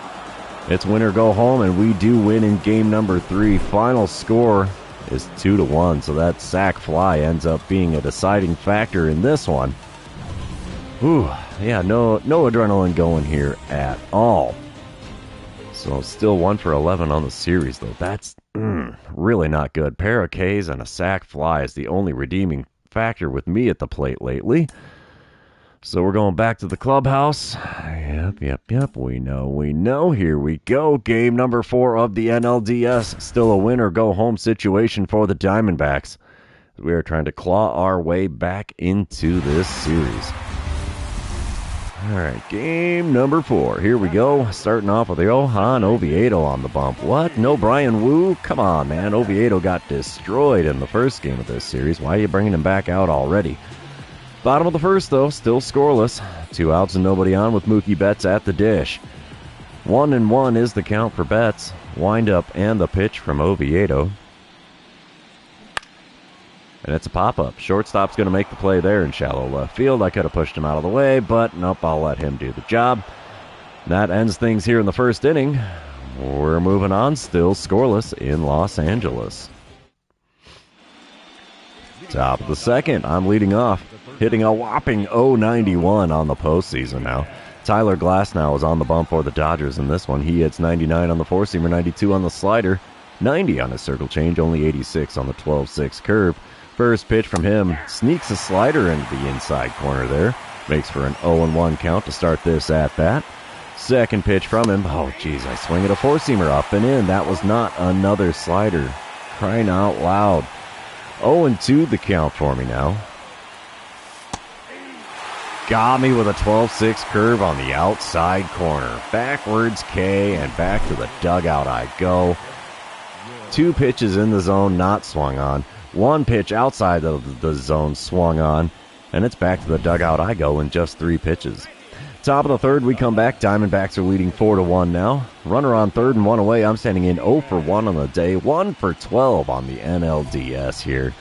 It's win or go home, and we do win in game number 3. Final score is 2-1, so that sac fly ends up being a deciding factor in this one. Ooh, yeah, no adrenaline going here at all. So still 1 for 11 on the series, though. That's really not good. Pair of Ks and a sac fly is the only redeeming factor with me at the plate lately. So we're going back to the clubhouse. Yep. We know. Here we go. Game number 4 of the NLDS. Still a win or go home situation for the Diamondbacks. We are trying to claw our way back into this series. All right, game number 4. Here we go. Starting off with the Johan Oviedo on the bump. What? No Brian Wu? Come on, man. Oviedo got destroyed in the first game of this series. Why are you bringing him back out already? Bottom of the first, though, still scoreless. 2 outs and nobody on with Mookie Betts at the dish. 1-1 is the count for Betts. Wind up and the pitch from Oviedo. And it's a pop-up. Shortstop's going to make the play there in shallow left field. I could have pushed him out of the way, but nope, I'll let him do the job. That ends things here in the first inning. We're moving on, still scoreless in Los Angeles. Top of the second, I'm leading off, hitting a whopping .091 on the postseason now. Tyler Glasnow is on the bump for the Dodgers in this one. He hits 99 on the four-seamer, 92 on the slider, 90 on his circle change, only 86 on the 12-6 curve. First pitch from him sneaks a slider into the inside corner there. Makes for an 0-1 count to start this at-bat. Second pitch from him. Oh, geez, I swing at a four-seamer up and in. That was not another slider. Crying out loud. 0-2 the count for me now. Got me with a 12-6 curve on the outside corner. Backwards K and back to the dugout I go. 2 pitches in the zone not swung on. 1 pitch outside of the zone swung on. And it's back to the dugout I go in just 3 pitches. Top of the third, we come back. Diamondbacks are leading 4-1 now. Runner on third and 1 away. I'm standing in 0 for 1 on the day. 1 for 12 on the NLDS here.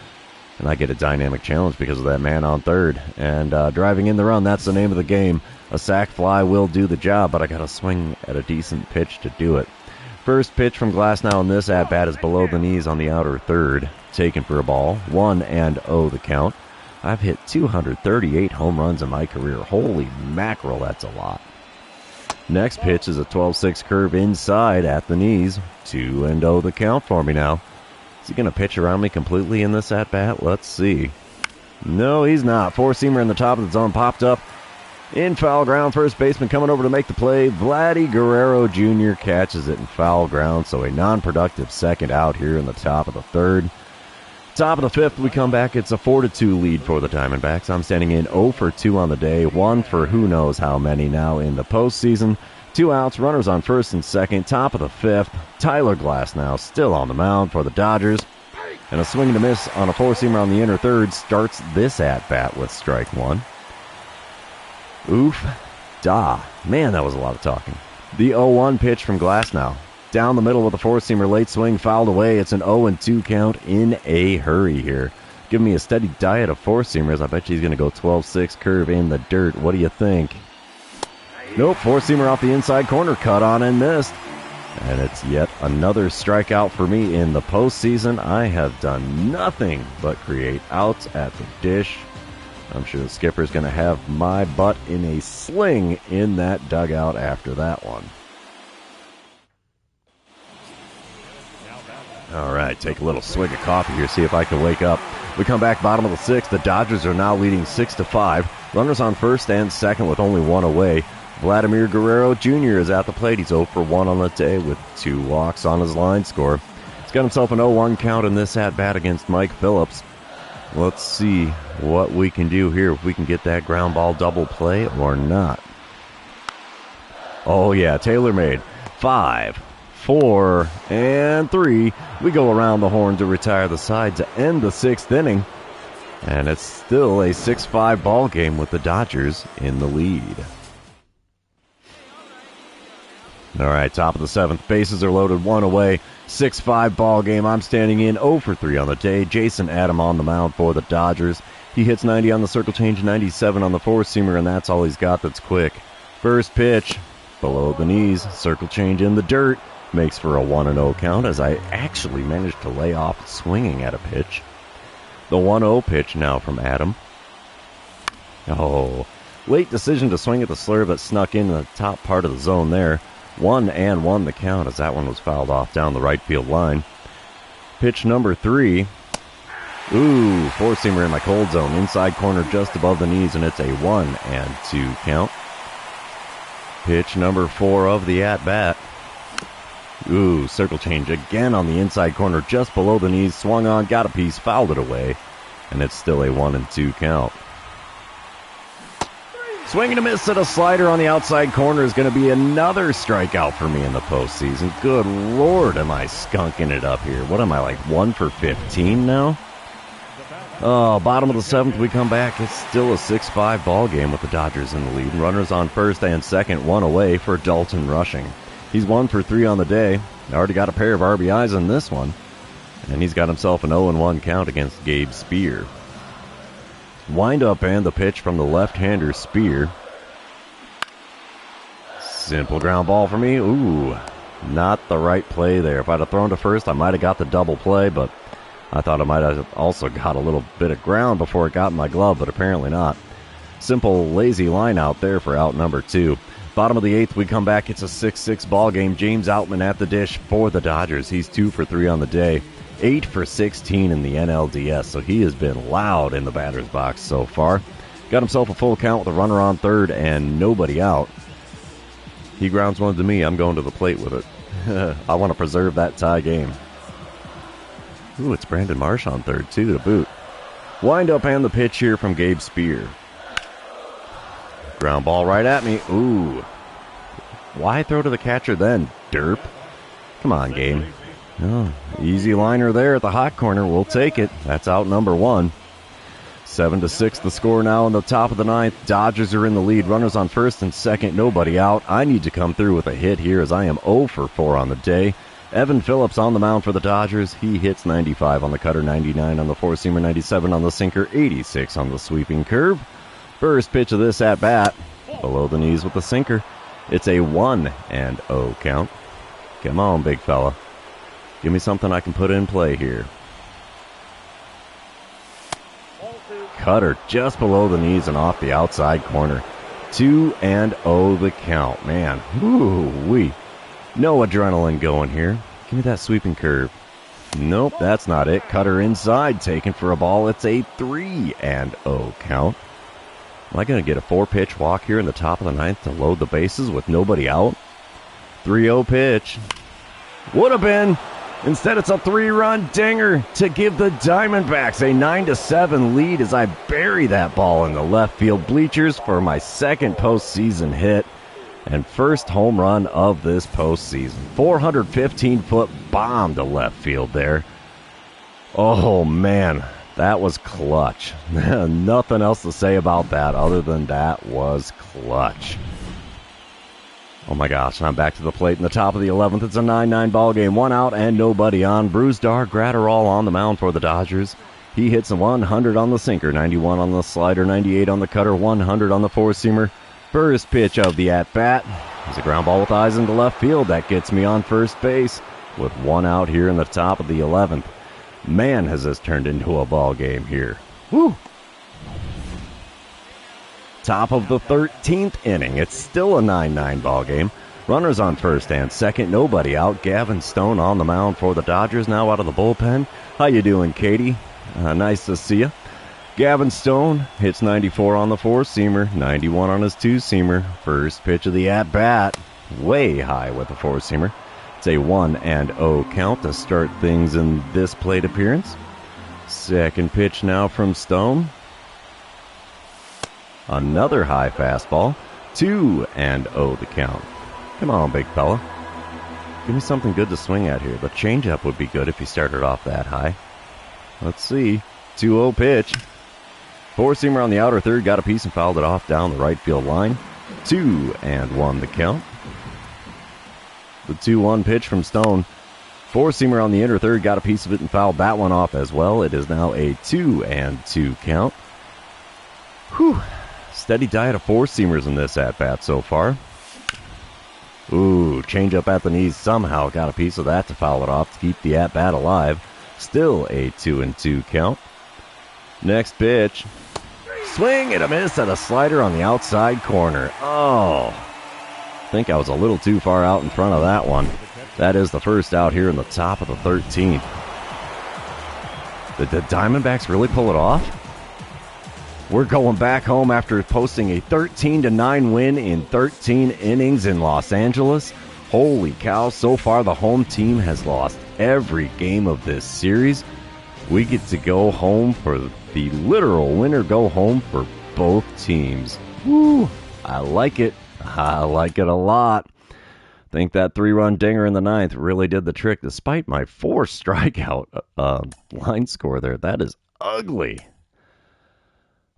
And I get a dynamic challenge because of that man on third. And driving in the run, that's the name of the game. A sac fly will do the job, but I got to swing at a decent pitch to do it. First pitch from Glasnow in this at-bat is below the knees on the outer third. Taken for a ball. 1-0 the count. I've hit 238 home runs in my career. Holy mackerel, that's a lot. Next pitch is a 12-6 curve inside at the knees. 2-0 the count for me now. Is he going to pitch around me completely in this at-bat? Let's see. No, he's not. Four-seamer in the top of the zone popped up. In foul ground, first baseman coming over to make the play. Vladdy Guerrero Jr. catches it in foul ground, so a non-productive second out here in the top of the third. Top of the fifth, we come back. It's a 4-2 lead for the Diamondbacks. I'm standing in 0 for 2 on the day, 1 for who knows how many now in the postseason. 2 outs, runners on first and second. Top of the fifth, Tyler Glasnow still on the mound for the Dodgers. And a swing and a miss on a four-seamer on the inner third starts this at-bat with strike 1. Oof. Da. Man, that was a lot of talking. The 0-1 pitch from Glasnow. Down the middle with a four-seamer, late swing, fouled away. It's an 0-2 count in a hurry here. Give me a steady diet of four-seamers. I bet you he's going to go 12-6 curve in the dirt. What do you think? Nope, four-seamer off the inside corner, cut on and missed. And it's yet another strikeout for me in the postseason. I have done nothing but create outs at the dish. I'm sure the skipper's going to have my butt in a sling in that dugout after that one. All right, take a little swig of coffee here, see if I can wake up. We come back bottom of the sixth. The Dodgers are now leading 6-5. Runners on first and second with only 1 away. Vladimir Guerrero Jr. is at the plate. He's 0 for 1 on the day with 2 walks on his line score. He's got himself an 0-1 count in this at-bat against Mike Phillips. Let's see what we can do here, if we can get that ground ball double play or not. Oh, yeah, tailor-made. 5, 4, and 3. We go around the horn to retire the side to end the 6th inning. And it's still a 6-5 ball game with the Dodgers in the lead. All right, top of the 7th. Bases are loaded, 1 away. 6-5 ball game. I'm standing in 0 for 3 on the day. Jason Adam on the mound for the Dodgers. He hits 90 on the circle change, 97 on the four-seamer, and that's all he's got that's quick. First pitch, below the knees, circle change in the dirt. Makes for a 1-0 count as I actually managed to lay off swinging at a pitch. The 1-0 pitch now from Adam. Oh, late decision to swing at the slurve that snuck in the top part of the zone there. 1-1 the count as that one was fouled off down the right field line. Pitch number 3. Ooh, four-seamer in my cold zone. Inside corner just above the knees, and it's a 1-2 count. Pitch number 4 of the at-bat. Ooh, circle change again on the inside corner just below the knees. Swung on, got a piece, fouled it away, and it's still a 1-2 count. Swing and a miss at a slider on the outside corner is going to be another strikeout for me in the postseason. Good Lord, am I skunking it up here. What am I, like 1 for 15 now? Oh, bottom of the 7th, we come back. It's still a 6-5 ball game with the Dodgers in the lead. Runners on first and second, 1 away for Dalton Rushing. He's 1 for 3 on the day. Already got a pair of RBIs in this one. And he's got himself an 0-1 count against Gabe Spear. Wind up and the pitch from the left-hander Spear. Simple ground ball for me. Ooh, not the right play there. If I'd have thrown to first, I might have got the double play, but I thought I might have also got a little bit of ground before it got in my glove, but apparently not. Simple, lazy line out there for out number 2. Bottom of the 8th, we come back. It's a 6-6 ball game. James Outman at the dish for the Dodgers. He's 2 for 3 on the day. 8 for 16 in the NLDS, so he has been loud in the batter's box so far. Got himself a full count with a runner on third and nobody out. He grounds one to me. I'm going to the plate with it. I want to preserve that tie game. Ooh, it's Brandon Marsh on third, too, to boot. Wind up and the pitch here from Gabe Spear. Ground ball right at me. Ooh. Why throw to the catcher then, derp? Come on, Gabe. Oh, easy liner there at the hot corner. We'll take it. That's out number 1. 7-6 the score now in the top of the 9th. Dodgers are in the lead. Runners on first and second. Nobody out. I need to come through with a hit here as I am 0 for 4 on the day. Evan Phillips on the mound for the Dodgers. He hits 95 on the cutter, 99 on the four-seamer, 97 on the sinker, 86 on the sweeping curve. First pitch of this at-bat, below the knees with the sinker. It's a 1-0 count. Come on, big fella. Give me something I can put in play here. Cutter just below the knees and off the outside corner. 2-0 the count. Man, woo-wee. No adrenaline going here. Give me that sweeping curve. Nope, that's not it. Cutter inside, taken for a ball. It's a 3-0 count. Am I going to get a 4-pitch walk here in the top of the 9th to load the bases with nobody out? 3-0 pitch. Would have been. Instead, it's a 3-run dinger to give the Diamondbacks a 9-7 lead as I bury that ball in the left field bleachers for my second postseason hit and first home run of this postseason. 415-foot bomb to left field there. Oh, man, that was clutch. Nothing else to say about that other than that was clutch. Oh my gosh, I'm back to the plate in the top of the 11th. It's a 9-9 ball game. 1 out and nobody on. Brusdar Gratterall on the mound for the Dodgers. He hits a 100 on the sinker, 91 on the slider, 98 on the cutter, 100 on the four-seamer. First pitch of the at-bat is a ground ball with eyes into left field. That gets me on first base with 1 out here in the top of the 11th. Man, has this turned into a ball game here. Woo! Top of the 13th inning. It's still a 9-9 ball game. Runners on first and second. Nobody out. Gavin Stone on the mound for the Dodgers, now out of the bullpen. How you doing, Katie? Nice to see you. Gavin Stone hits 94 on the four-seamer, 91 on his two-seamer. First pitch of the at-bat. Way high with the four-seamer. It's a 1-0 count to start things in this plate appearance. Second pitch now from Stone. Another high fastball. 2-0 the count. Come on, big fella. Give me something good to swing at here. The changeup would be good if he started off that high. Let's see. 2-0 pitch. Four-seamer on the outer third. Got a piece and fouled it off down the right field line. 2-1 the count. The 2-1 pitch from Stone. Four-seamer on the inner third, got a piece of it and fouled that one off as well. It is now a 2-2 count. Whew. Steady diet of four-seamers in this at-bat so far. Ooh, change-up at the knees. Somehow got a piece of that to foul it off to keep the at-bat alive. Still a 2-2 count. Next pitch. Swing and a miss at a slider on the outside corner. Oh, I think I was a little too far out in front of that one. That is the first out here in the top of the 13th. Did the Diamondbacks really pull it off? We're going back home after posting a 13-9 win in 13 innings in Los Angeles. Holy cow, so far the home team has lost every game of this series. We get to go home for the literal winner go home for both teams. Woo, I like it. I like it a lot. Think that 3-run dinger in the ninth really did the trick despite my 4 strikeout line score there. That is ugly.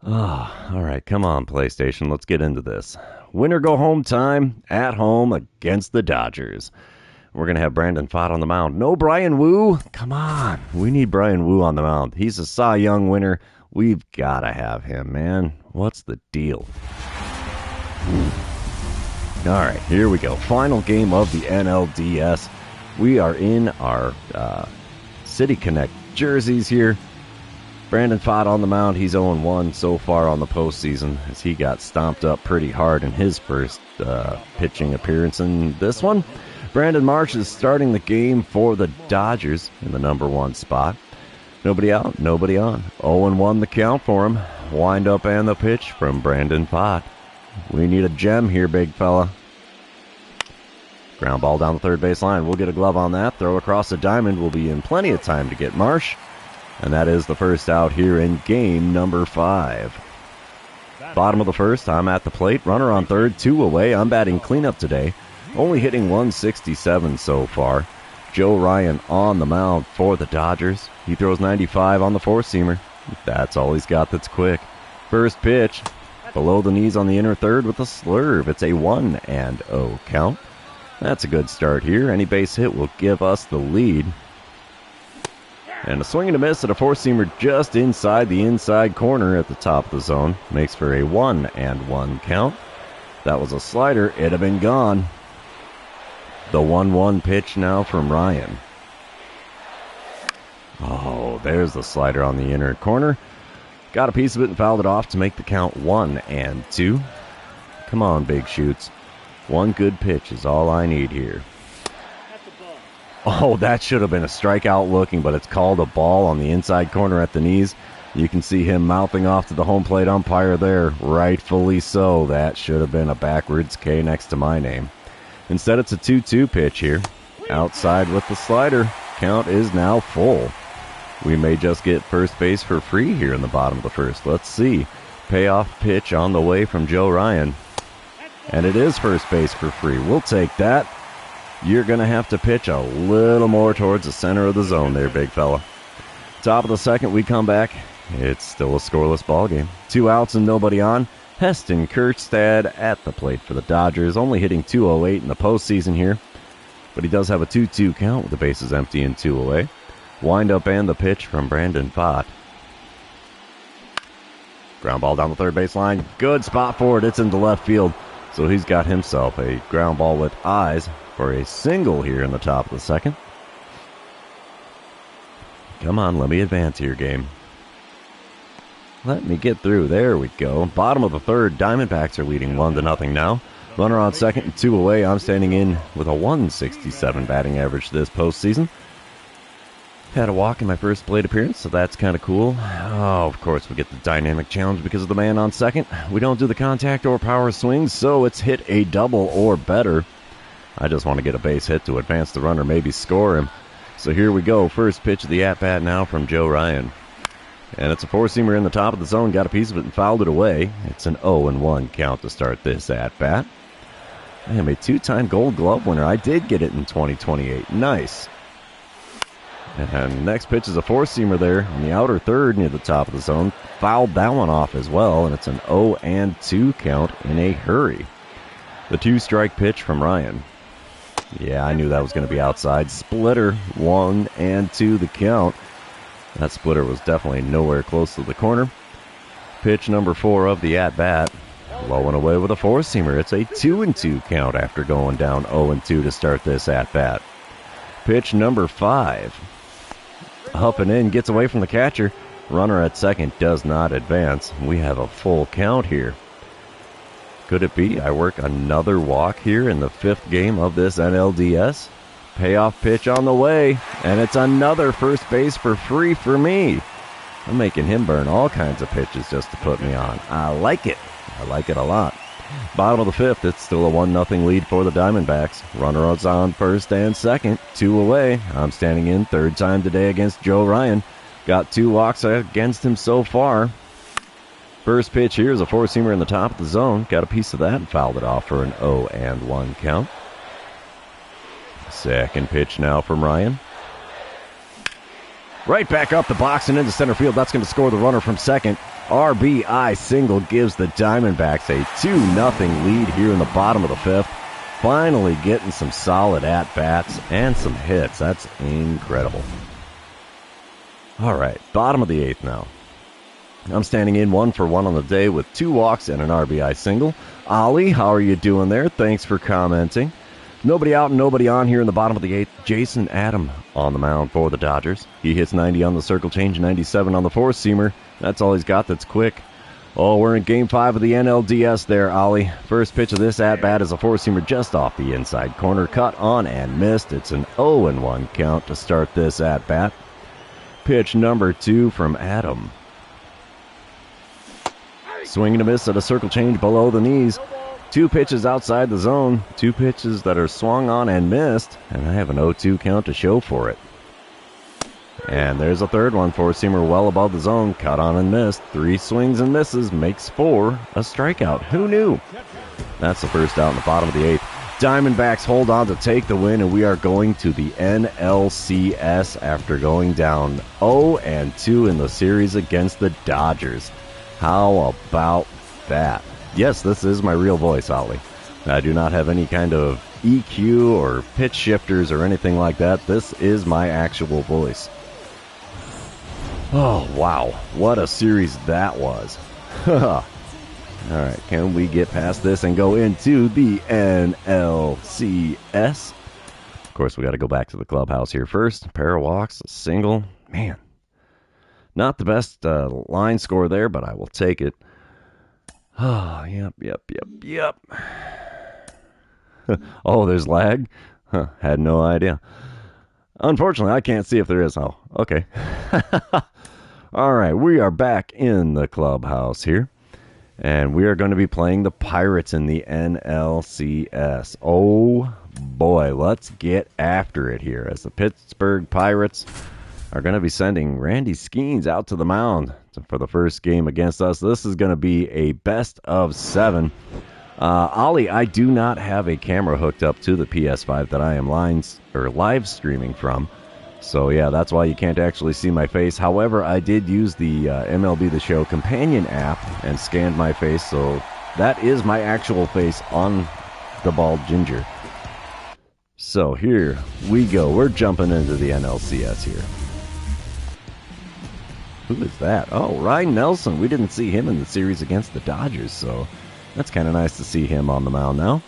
Oh, all right, come on, PlayStation. Let's get into this. Winner go home time at home against the Dodgers. We're going to have Brandon Pfaadt on the mound. No Brian Wu? Come on. We need Brian Wu on the mound. He's a Cy Young winner. We've got to have him, man. What's the deal? All right, here we go. Final game of the NLDS. We are in our City Connect jerseys here. Brandon Pfaadt on the mound. He's 0-1 so far on the postseason as he got stomped up pretty hard in his first pitching appearance in this one. Brandon Marsh is starting the game for the Dodgers in the number 1 spot. Nobody out, nobody on. 0-1 the count for him. Wind up and the pitch from Brandon Pfaadt. We need a gem here, big fella. Ground ball down the third base line. We'll get a glove on that. Throw across the diamond. We'll be in plenty of time to get Marsh. And that is the first out here in game number 5. Bottom of the first, I'm at the plate. Runner on third, 2 away. I'm batting cleanup today. Only hitting 167 so far. Joe Ryan on the mound for the Dodgers. He throws 95 on the four-seamer. That's all he's got that's quick. First pitch, below the knees on the inner third with a slurve. It's a 1-0 count. That's a good start here. Any base hit will give us the lead. And a swing and a miss at a four-seamer just inside the inside corner at the top of the zone. Makes for a 1-1 count. That was a slider. It'd have been gone. The 1-1 pitch now from Ryan. Oh, there's the slider on the inner corner. Got a piece of it and fouled it off to make the count 1-2. Come on, big shoots. One good pitch is all I need here. Oh, that should have been a strikeout looking, but it's called a ball on the inside corner at the knees. You can see him mouthing off to the home plate umpire there. Rightfully so. That should have been a backwards K next to my name. Instead, it's a 2-2 pitch here. Outside with the slider. Count is now full. We may just get first base for free here in the bottom of the first. Let's see. Payoff pitch on the way from Joe Ryan. And it is first base for free. We'll take that. You're going to have to pitch a little more towards the center of the zone there, big fella. Top of the second, we come back. It's still a scoreless ball game. 2 outs and nobody on. Heston Kjerstad at the plate for the Dodgers, only hitting .208 in the postseason here. But he does have a 2-2 count with the bases empty and 2 away. Wind up and the pitch from Brandon Pfaadt. Ground ball down the third base line. Good spot for it. It's into left field. So he's got himself a ground ball with eyes for a single here in the top of the second. Come on, let me advance here, game. Let me get through. There we go. Bottom of the third, Diamondbacks are leading 1-0 now. Runner on second and 2 away. I'm standing in with a 167 batting average this postseason. Had a walk in my first plate appearance, so that's kind of cool. Oh, of course, we get the dynamic challenge because of the man on second. We don't do the contact or power swings, so it's hit a double or better. I just want to get a base hit to advance the runner, maybe score him. So here we go. First pitch of the at-bat now from Joe Ryan. And it's a four-seamer in the top of the zone. Got a piece of it and fouled it away. It's an 0-1 count to start this at-bat. I am a 2-time Gold Glove winner. I did get it in 2028. Nice. And next pitch is a four-seamer there on the outer third near the top of the zone. Fouled that one off as well, and it's an 0-2 count in a hurry. The 2-strike pitch from Ryan. Yeah, I knew that was going to be outside. Splitter, 1-2 the count. That splitter was definitely nowhere close to the corner. Pitch number 4 of the at-bat. Low and away with a four-seamer. It's a 2-2 count after going down 0-2 to start this at-bat. Pitch number 5. Up and in, gets away from the catcher. Runner at second does not advance. We have a full count here. Could it be I work another walk here in the 5th game of this NLDS? Payoff pitch on the way, and it's another first base for free for me. I'm making him burn all kinds of pitches just to put me on. I like it. I like it a lot. Bottom of the 5th, it's still a 1-0 lead for the Diamondbacks. Runner is on first and second, 2 away. I'm standing in 3rd time today against Joe Ryan. Got 2 walks against him so far. First pitch here is a four-seamer in the top of the zone. Got a piece of that and fouled it off for an 0-1 count. Second pitch now from Ryan. Right back up the box and into center field. That's going to score the runner from second. RBI single gives the Diamondbacks a 2-0 lead here in the bottom of the 5th. Finally getting some solid at-bats and some hits. That's incredible. All right, bottom of the 8th now. I'm standing in 1 for 1 on the day with 2 walks and an RBI single. Ollie, how are you doing there? Thanks for commenting. Nobody out and nobody on here in the bottom of the 8th. Jason Adam on the mound for the Dodgers. He hits 90 on the circle change, 97 on the four-seamer. That's all he's got that's quick. Oh, we're in Game 5 of the NLDS there, Ollie. First pitch of this at-bat is a four-seamer just off the inside corner. Cut on and missed. It's an 0-1 count to start this at-bat. Pitch number 2 from Adam. Swing and a miss at a circle change below the knees. 2 pitches outside the zone. 2 pitches that are swung on and missed. And I have an 0-2 count to show for it. And there's a third one. Four-seamer well above the zone. Cut on and missed. 3 swings and misses. Makes 4. A strikeout. Who knew? That's the first out in the bottom of the 8th. Diamondbacks hold on to take the win, and we are going to the NLCS after going down 0-2 in the series against the Dodgers. How about that? Yes, this is my real voice, Ollie. I do not have any kind of EQ or pitch shifters or anything like that. This is my actual voice. Oh, wow. What a series that was. All right, can we get past this and go into the NLCS? Of course, we got to go back to the clubhouse here first. A pair of walks, a single. Man, not the best line score there, but I will take it. Oh, yep. Oh, there's lag? Huh, had no idea. Unfortunately, I can't see if there is. Oh, okay. All right, we are back in the clubhouse here. And we are going to be playing the Pirates in the NLCS. Oh, boy, let's get after it here as the Pittsburgh Pirates are going to be sending Randy Skeens out to the mound for the first game against us. This is going to be a best of 7. Ollie, I do not have a camera hooked up to the PS5 that I am live streaming from. So, yeah, that's why you can't actually see my face. However, I did use the MLB The Show companion app and scanned my face, so that is my actual face on the Bald Ginger. So, here we go. We're jumping into the NLCS here. Who is that? Oh, Ryan Nelson. We didn't see him in the series against the Dodgers, so that's kind of nice to see him on the mound now.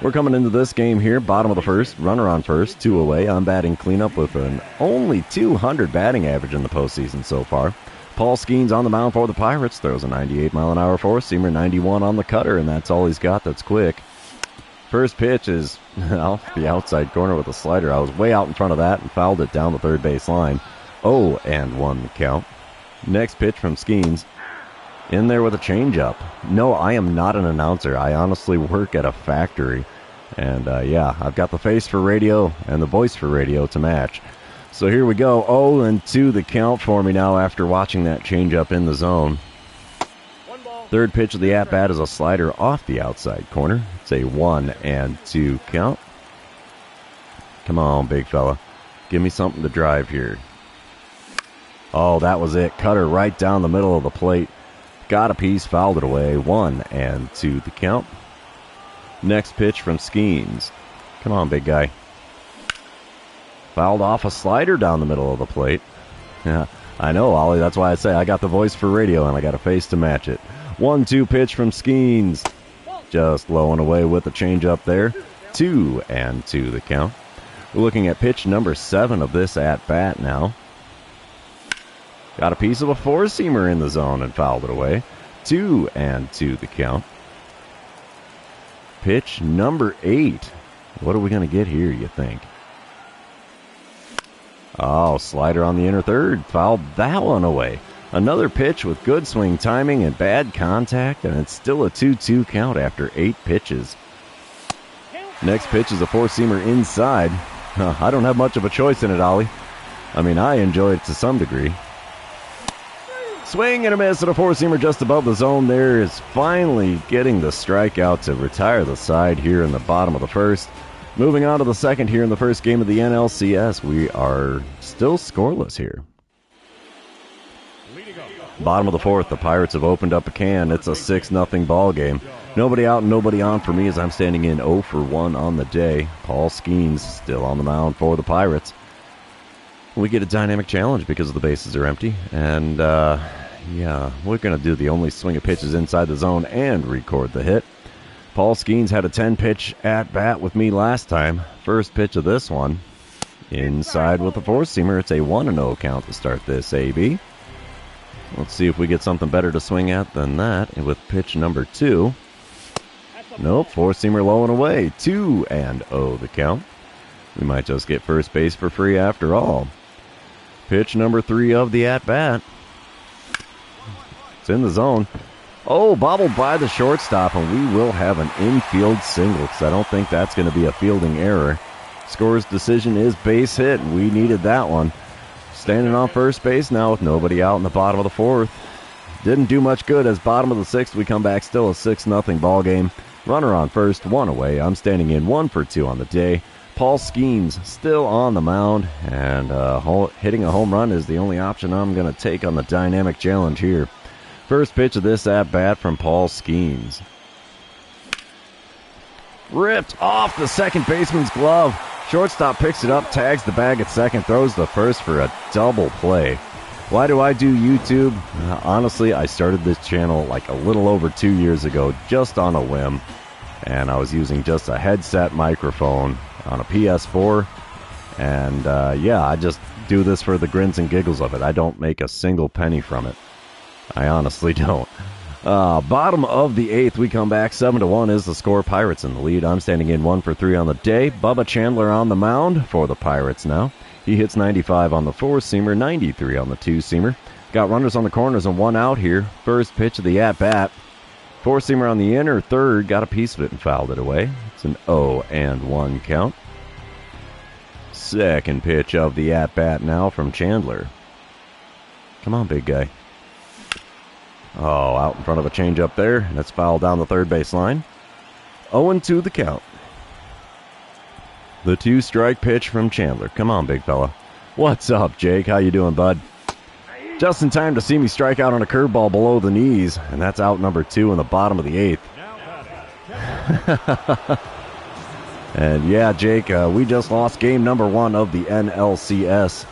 We're coming into this game here, bottom of the 1st, runner on first, 2 away. I'm batting cleanup with an only 200 batting average in the postseason so far. Paul Skeens on the mound for the Pirates, throws a 98-mile-an-hour four-seamer, 91 on the cutter, and that's all he's got that's quick. First pitch is off the outside corner with a slider. I was way out in front of that and fouled it down the third base line. 0-1 count. Next pitch from Skeens. In there with a changeup. No, I am not an announcer. I honestly work at a factory. And, yeah, I've got the face for radio and the voice for radio to match. So here we go. 0-2 the count for me now after watching that changeup in the zone. Third pitch of the at-bat is a slider off the outside corner. It's a 1-2 count. Come on, big fella. Give me something to drive here. Oh, that was it. Cutter right down the middle of the plate. Got a piece, fouled it away. 1-2 the count. Next pitch from Skeens. Come on, big guy. Fouled off a slider down the middle of the plate. Yeah, I know, Ollie. That's why I say I got the voice for radio and I got a face to match it. 1-2 pitch from Skeens. Just low and away with the changeup there. 2-2 the count. We're looking at pitch number 7 of this at-bat now. Got a piece of a four-seamer in the zone and fouled it away. 2-2 the count. Pitch number 8. What are we going to get here, you think? Oh, slider on the inner third. Fouled that one away. Another pitch with good swing timing and bad contact, and it's still a 2-2 count after 8 pitches. Next pitch is a four-seamer inside. I don't have much of a choice in it, Ollie. I mean, I enjoy it to some degree. Swing and a miss at a four-seamer just above the zone there is finally getting the strikeout to retire the side here in the bottom of the first. Moving on to the second here in the first game of the NLCS. We are still scoreless here. Bottom of the fourth, the Pirates have opened up a can. It's a 6-0 ball game. Nobody out and nobody on for me as I'm standing in 0 for 1 on the day. Paul Skeens still on the mound for the Pirates. We get a dynamic challenge because the bases are empty. And, yeah, we're going to do the only swing of pitches inside the zone and record the hit. Paul Skeens had a 10-pitch at-bat with me last time. First pitch of this one, inside with the four-seamer. It's a 1-0 count to start this AB. Let's see if we get something better to swing at than that with pitch number 2. Nope, four-seamer low and away. 2-0 the count. We might just get first base for free after all. Pitch number 3 of the at-bat. It's in the zone. Oh, bobbled by the shortstop, and we will have an infield single because I don't think that's going to be a fielding error. Scorer's decision is base hit, and we needed that one. Standing on first base now with nobody out in the bottom of the fourth. Didn't do much good as bottom of the sixth we come back, still a 6-0 ball game. Runner on first, 1 away. I'm standing in 1 for 2 on the day. Paul Skeens still on the mound, and hitting a home run is the only option I'm going to take on the dynamic challenge here. First pitch of this at-bat from Paul Skeens. Ripped off the second baseman's glove. Shortstop picks it up, tags the bag at second, throws the first for a double play. Why do I do YouTube? Honestly, I started this channel like a little over 2 years ago, just on a whim. And I was using just a headset microphone on a PS4. And yeah, I just do this for the grins and giggles of it. I don't make a single penny from it. I honestly don't. Bottom of the 8th, we come back. 7-1 is the score. Pirates in the lead. I'm standing in 1 for 3 on the day. Bubba Chandler on the mound for the Pirates now. He hits 95 on the four-seamer, 93 on the two-seamer. Got runners on the corners and 1 out here. First pitch of the at-bat. Four-seamer on the inner third. Got a piece of it and fouled it away. It's an 0-1 count. Second pitch of the at-bat now from Chandler. Come on, big guy. Oh, out in front of a changeup there, and it's fouled down the third base line. 0-2 the count. The 2-strike pitch from Chandler. Come on, big fella. What's up, Jake? How you doing, bud? Just in time to see me strike out on a curveball below the knees, and that's out number 2 in the bottom of the 8th. And yeah, Jake, we just lost game number 1 of the NLCS.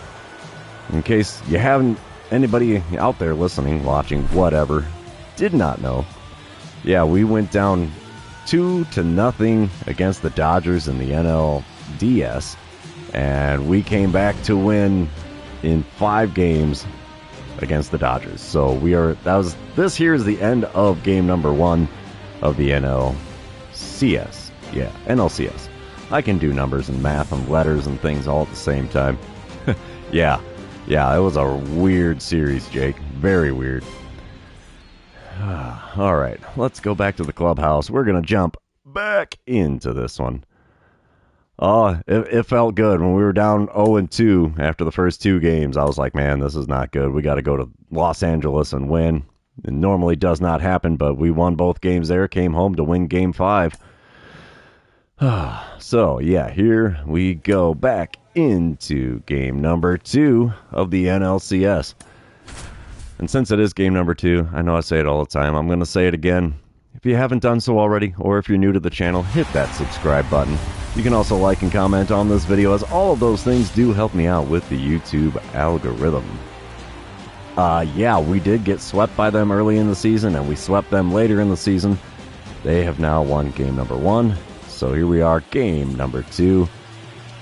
In case you haven't, anybody out there listening, watching, whatever, did not know. Yeah, we went down 2-0 against the Dodgers in the NLDS, and we came back to win in 5 games against the Dodgers. So this here is the end of game number 1 of the NLCS. Yeah, NLCS. I can do numbers and math and letters and things all at the same time. Yeah, it was a weird series, Jake. Very weird. All right, let's go back to the clubhouse. We're going to jump back into this one. Oh, it felt good. When we were down 0-2 after the first 2 games, I was like, man, this is not good. We got to go to Los Angeles and win. It normally does not happen, but we won both games there, came home to win game 5. So, yeah, here we go back into game number 2 of the NLCS. And since it is game number 2, I know I say it all the time, I'm going to say it again. If you haven't done so already, or if you're new to the channel, hit that subscribe button. You can also like and comment on this video, as all of those things do help me out with the YouTube algorithm. Yeah, we did get swept by them early in the season, and we swept them later in the season. They have now won game number 1. So here we are, game number 2.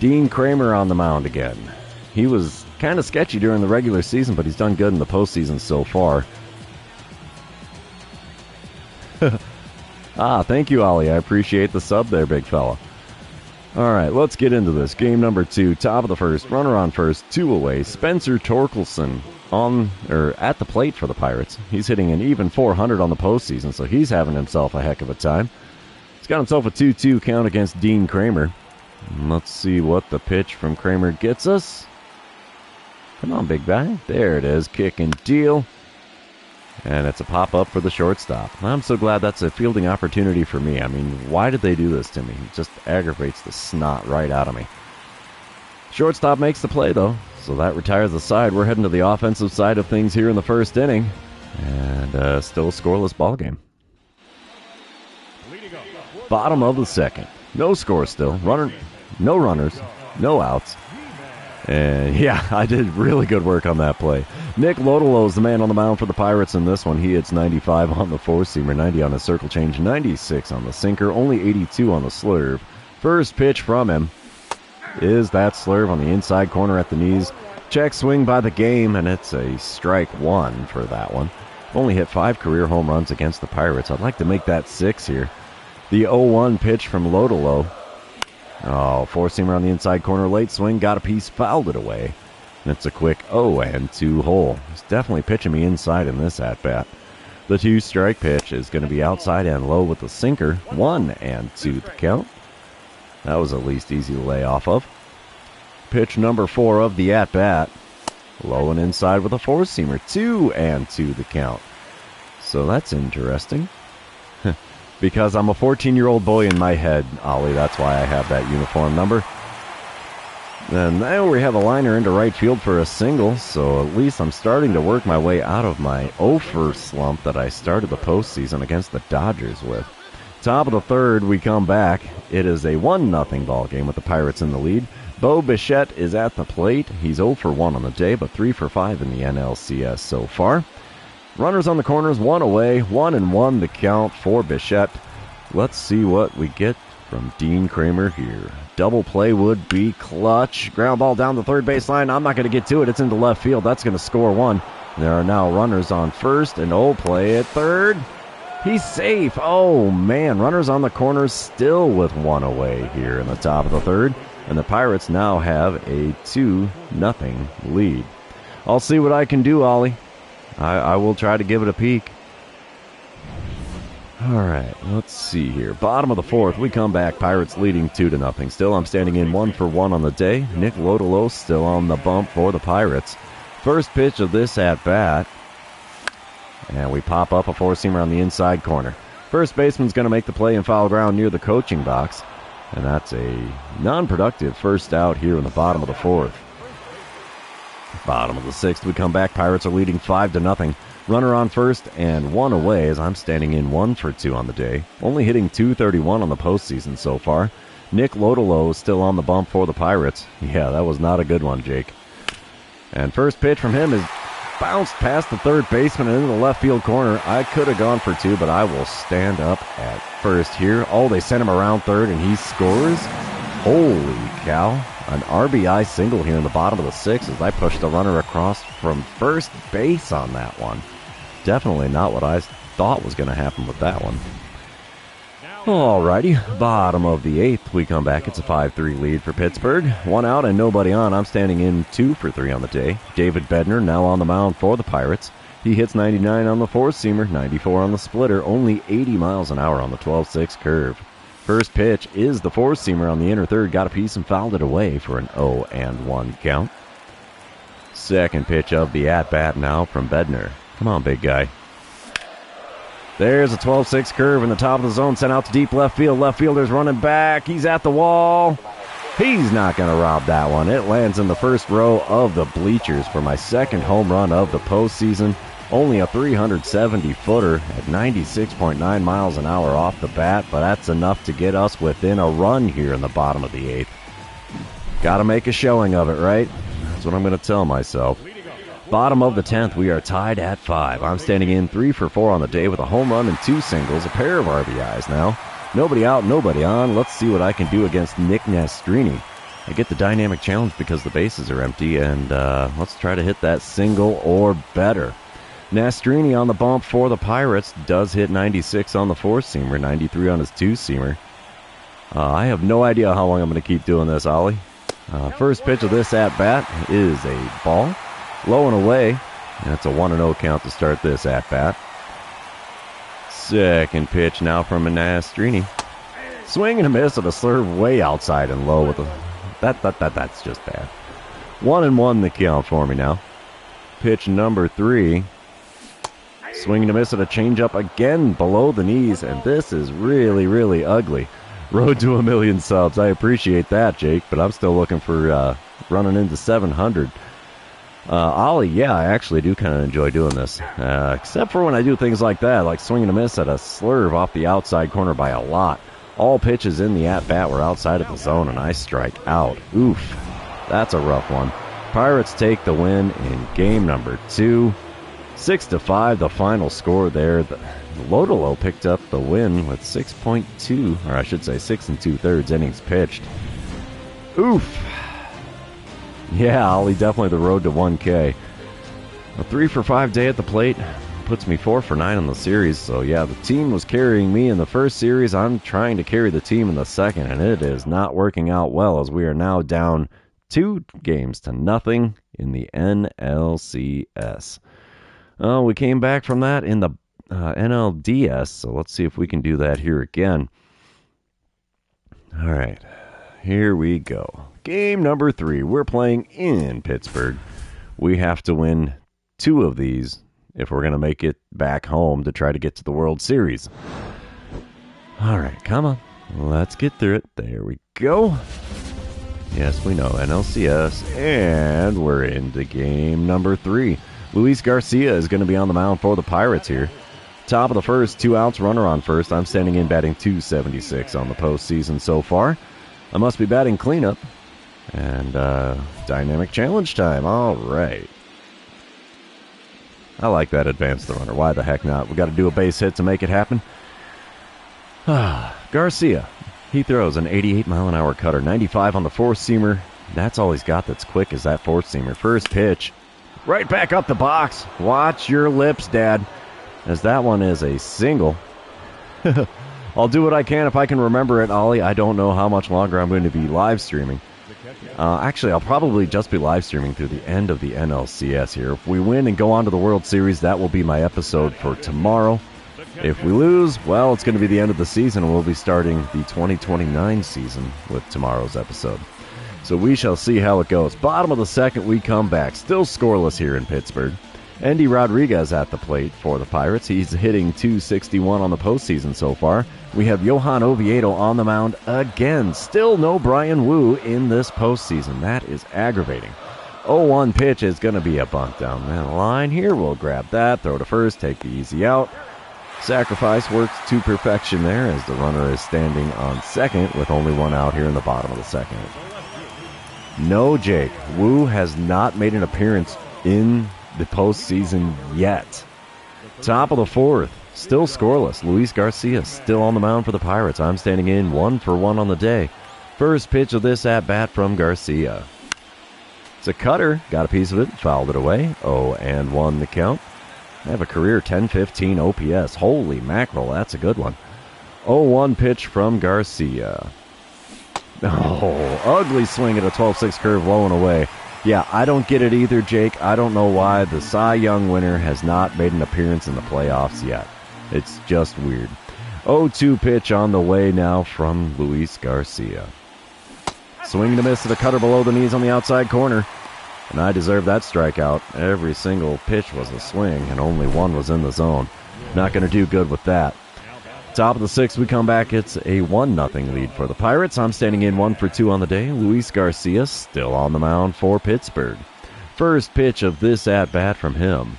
Dean Kramer on the mound again. He was kind of sketchy during the regular season, but he's done good in the postseason so far. Thank you, Ollie. I appreciate the sub there, big fella. Alright, let's get into this. Game number 2, top of the first, runner on first, 2 away. Spencer Torkelson at the plate for the Pirates. He's hitting an even 400 on the postseason, so he's having himself a heck of a time. He's got himself a 2-2 count against Dean Kramer. Let's see what the pitch from Kramer gets us. Come on, big guy. There it is. Kick and deal. And it's a pop-up for the shortstop. I'm so glad that's a fielding opportunity for me. I mean, why did they do this to me? It just aggravates the snot right out of me. Shortstop makes the play, though, so that retires the side. We're heading to the offensive side of things here in the first inning. And still a scoreless ball game. Bottom of the second. No score still. No runners. No outs. And yeah, I did really good work on that play. Nick Lodolo is the man on the mound for the Pirates in this one. He hits 95 on the four-seamer, 90 on the circle change, 96 on the sinker, only 82 on the slurve. First pitch from him is that slurve on the inside corner at the knees. Check swing by the game, and it's a strike 1 for that one. Only hit 5 career home runs against the Pirates. I'd like to make that 6 here. The 0-1 pitch from Lodolo. Oh, four-seamer on the inside corner, late swing, got a piece, fouled it away. And it's a quick 0-2 hole. He's definitely pitching me inside in this at-bat. The 2-strike pitch is going to be outside and low with the sinker. 1-2 the count. That was at least easy to lay off of. Pitch number 4 of the at-bat. Low and inside with a four-seamer. 2-2 the count. So that's interesting. Because I'm a 14-year-old boy in my head, Ollie. That's why I have that uniform number. And now we have a liner into right field for a single, so at least I'm starting to work my way out of my 0-for slump that I started the postseason against the Dodgers with. Top of the third, we come back. It is a 1-0 ball game with the Pirates in the lead. Bo Bichette is at the plate. He's 0-for-1 on the day, but 3-for-5 in the NLCS so far. Runners on the corners, 1 away, 1-1 the count for Bichette. Let's see what we get from Dean Kramer here. Double play would be clutch. Ground ball down the third baseline. I'm not going to get to it. It's into left field. That's going to score 1. There are now runners on first, and play at third. He's safe. Oh, man. Runners on the corners still with 1 away here in the top of the third. And the Pirates now have a 2-0 lead. I'll see what I can do, Ollie. I will try to give it a peek. All right, let's see here. Bottom of the fourth, we come back. Pirates leading 2-0. Still, I'm standing in 1-for-1 on the day. Nick Lodolo still on the bump for the Pirates. First pitch of this at-bat. And we pop up a four-seamer on the inside corner. First baseman's going to make the play in foul ground near the coaching box. And that's a non-productive first out here in the bottom of the fourth. Bottom of the sixth, we come back. Pirates are leading 5-0. Runner on first and 1 away as I'm standing in 1-for-2 on the day. Only hitting .231 on the postseason so far. Nick Lodolo is still on the bump for the Pirates. Yeah, that was not a good one, Jake. And first pitch from him is bounced past the third baseman and into the left field corner. I could have gone for 2, but I will stand up at first here. Oh, they sent him around third and he scores. Holy cow. An RBI single here in the bottom of the sixth as I pushed the runner across from first base on that one. Definitely not what I thought was going to happen with that one. Alrighty, bottom of the eighth, we come back. It's a 5-3 lead for Pittsburgh. 1 out and nobody on. I'm standing in 2-for-3 on the day. David Bednar now on the mound for the Pirates. He hits 99 on the four-seamer, 94 on the splitter, only 80 miles an hour on the 12-6 curve. First pitch is the four-seamer on the inner third. Got a piece and fouled it away for an 0-1 count. Second pitch of the at-bat now from Bednar. Come on, big guy. There's a 12-6 curve in the top of the zone. Sent out to deep left field. Left fielder's running back. He's at the wall. He's not going to rob that one. It lands in the first row of the bleachers for my second home run of the postseason. Only a 370-footer at 96.9 miles an hour off the bat, but that's enough to get us within a run here in the bottom of the 8th. Gotta make a showing of it, right? That's what I'm going to tell myself. Bottom of the 10th, we are tied at 5. I'm standing in 3 for 4 on the day with a home run and 2 singles, a pair of RBIs now. Nobody out, nobody on. Let's see what I can do against Nick Nastrini. I get the dynamic challenge because the bases are empty, and let's try to hit that single or better. Nastrini on the bump for the Pirates does hit 96 on the 4-seamer, 93 on his 2-seamer. I have no idea how long I'm going to keep doing this, Ollie. First pitch of this at-bat is a ball. Low and away. That's a 1-0 count to start this at-bat. Second pitch now from Nastrini. Swing and a miss at a slurve way outside and low with a... That's just bad. 1-1 the count for me now. Pitch number 3. Swing and a miss at a changeup again below the knees, and this is really, really ugly. Road to 1 million subs. I appreciate that, Jake, but I'm still looking for running into 700. Ollie, yeah, I actually do kind of enjoy doing this, except for when I do things like that, like swing and a miss at a slurve off the outside corner by a lot. All pitches in the at-bat were outside of the zone, and I strike out. Oof, that's a rough one. Pirates take the win in game number 2. 6-5, the final score there. The Lodolo picked up the win with 6.2, or I should say 6 2/3 innings pitched. Oof. Yeah, Ollie, definitely the road to 1K. A 3 for 5 day at the plate puts me 4 for 9 in the series. So yeah, the team was carrying me in the first series. I'm trying to carry the team in the second, and it is not working out well as we are now down 2-0 in the NLCS. We came back from that in the NLDS, so let's see if we can do that here again. All right, here we go. Game number 3. We're playing in Pittsburgh. We have to win 2 of these if we're going to make it back home to try to get to the World Series. All right, come on. Let's get through it. There we go. Yes, we know, NLCS, and we're into game number 3. Luis Garcia is going to be on the mound for the Pirates here. Top of the first, 2 outs, runner on first. I'm standing in batting .276 on the postseason so far. I must be batting cleanup. And dynamic challenge time. All right. I like that advance the runner. Why the heck not? We got to do a base hit to make it happen. Garcia. He throws an 88-mile-an-hour cutter. 95 on the 4-seamer. That's all he's got that's quick is that 4-seamer. First pitch. Right back up the box. Watch your lips, Dad. As that one is a single. I'll do what I can if I can remember it, Ollie. I don't know how much longer I'm going to be live streaming. Actually, I'll probably just be live streaming through the end of the NLCS here. If we win and go on to the World Series, that will be my episode for tomorrow. If we lose, well, it's going to be the end of the season, and we'll be starting the 2029 season with tomorrow's episode. So we shall see how it goes. Bottom of the second, we come back. Still scoreless here in Pittsburgh. Andy Rodriguez at the plate for the Pirates. He's hitting .261 on the postseason so far. We have Johan Oviedo on the mound again. Still no Brian Wu in this postseason. That is aggravating. 0-1 pitch is going to be a bunt down that line here. We'll grab that, throw to first, take the easy out. Sacrifice works to perfection there as the runner is standing on second with only 1 out here in the bottom of the second. No, Jake. Wu has not made an appearance in the postseason yet. Top of the 4th, still scoreless. Luis Garcia still on the mound for the Pirates. I'm standing in 1 for 1 on the day. First pitch of this at-bat from Garcia. It's a cutter. Got a piece of it. Fouled it away. 0-1 the count. I have a career 10-15 OPS. Holy mackerel, that's a good one. 0-1 pitch from Garcia. Oh, ugly swing at a 12-6 curve low and away. Yeah, I don't get it either, Jake. I don't know why the Cy Young winner has not made an appearance in the playoffs yet. It's just weird. 0-2 pitch on the way now from Luis Garcia. Swing and a miss at a cutter below the knees on the outside corner. And I deserve that strikeout. Every single pitch was a swing, and only 1 was in the zone. Not going to do good with that. Top of the 6th, we come back. It's a 1-0 lead for the Pirates. I'm standing in 1 for 2 on the day. Luis Garcia still on the mound for Pittsburgh. First pitch of this at-bat from him.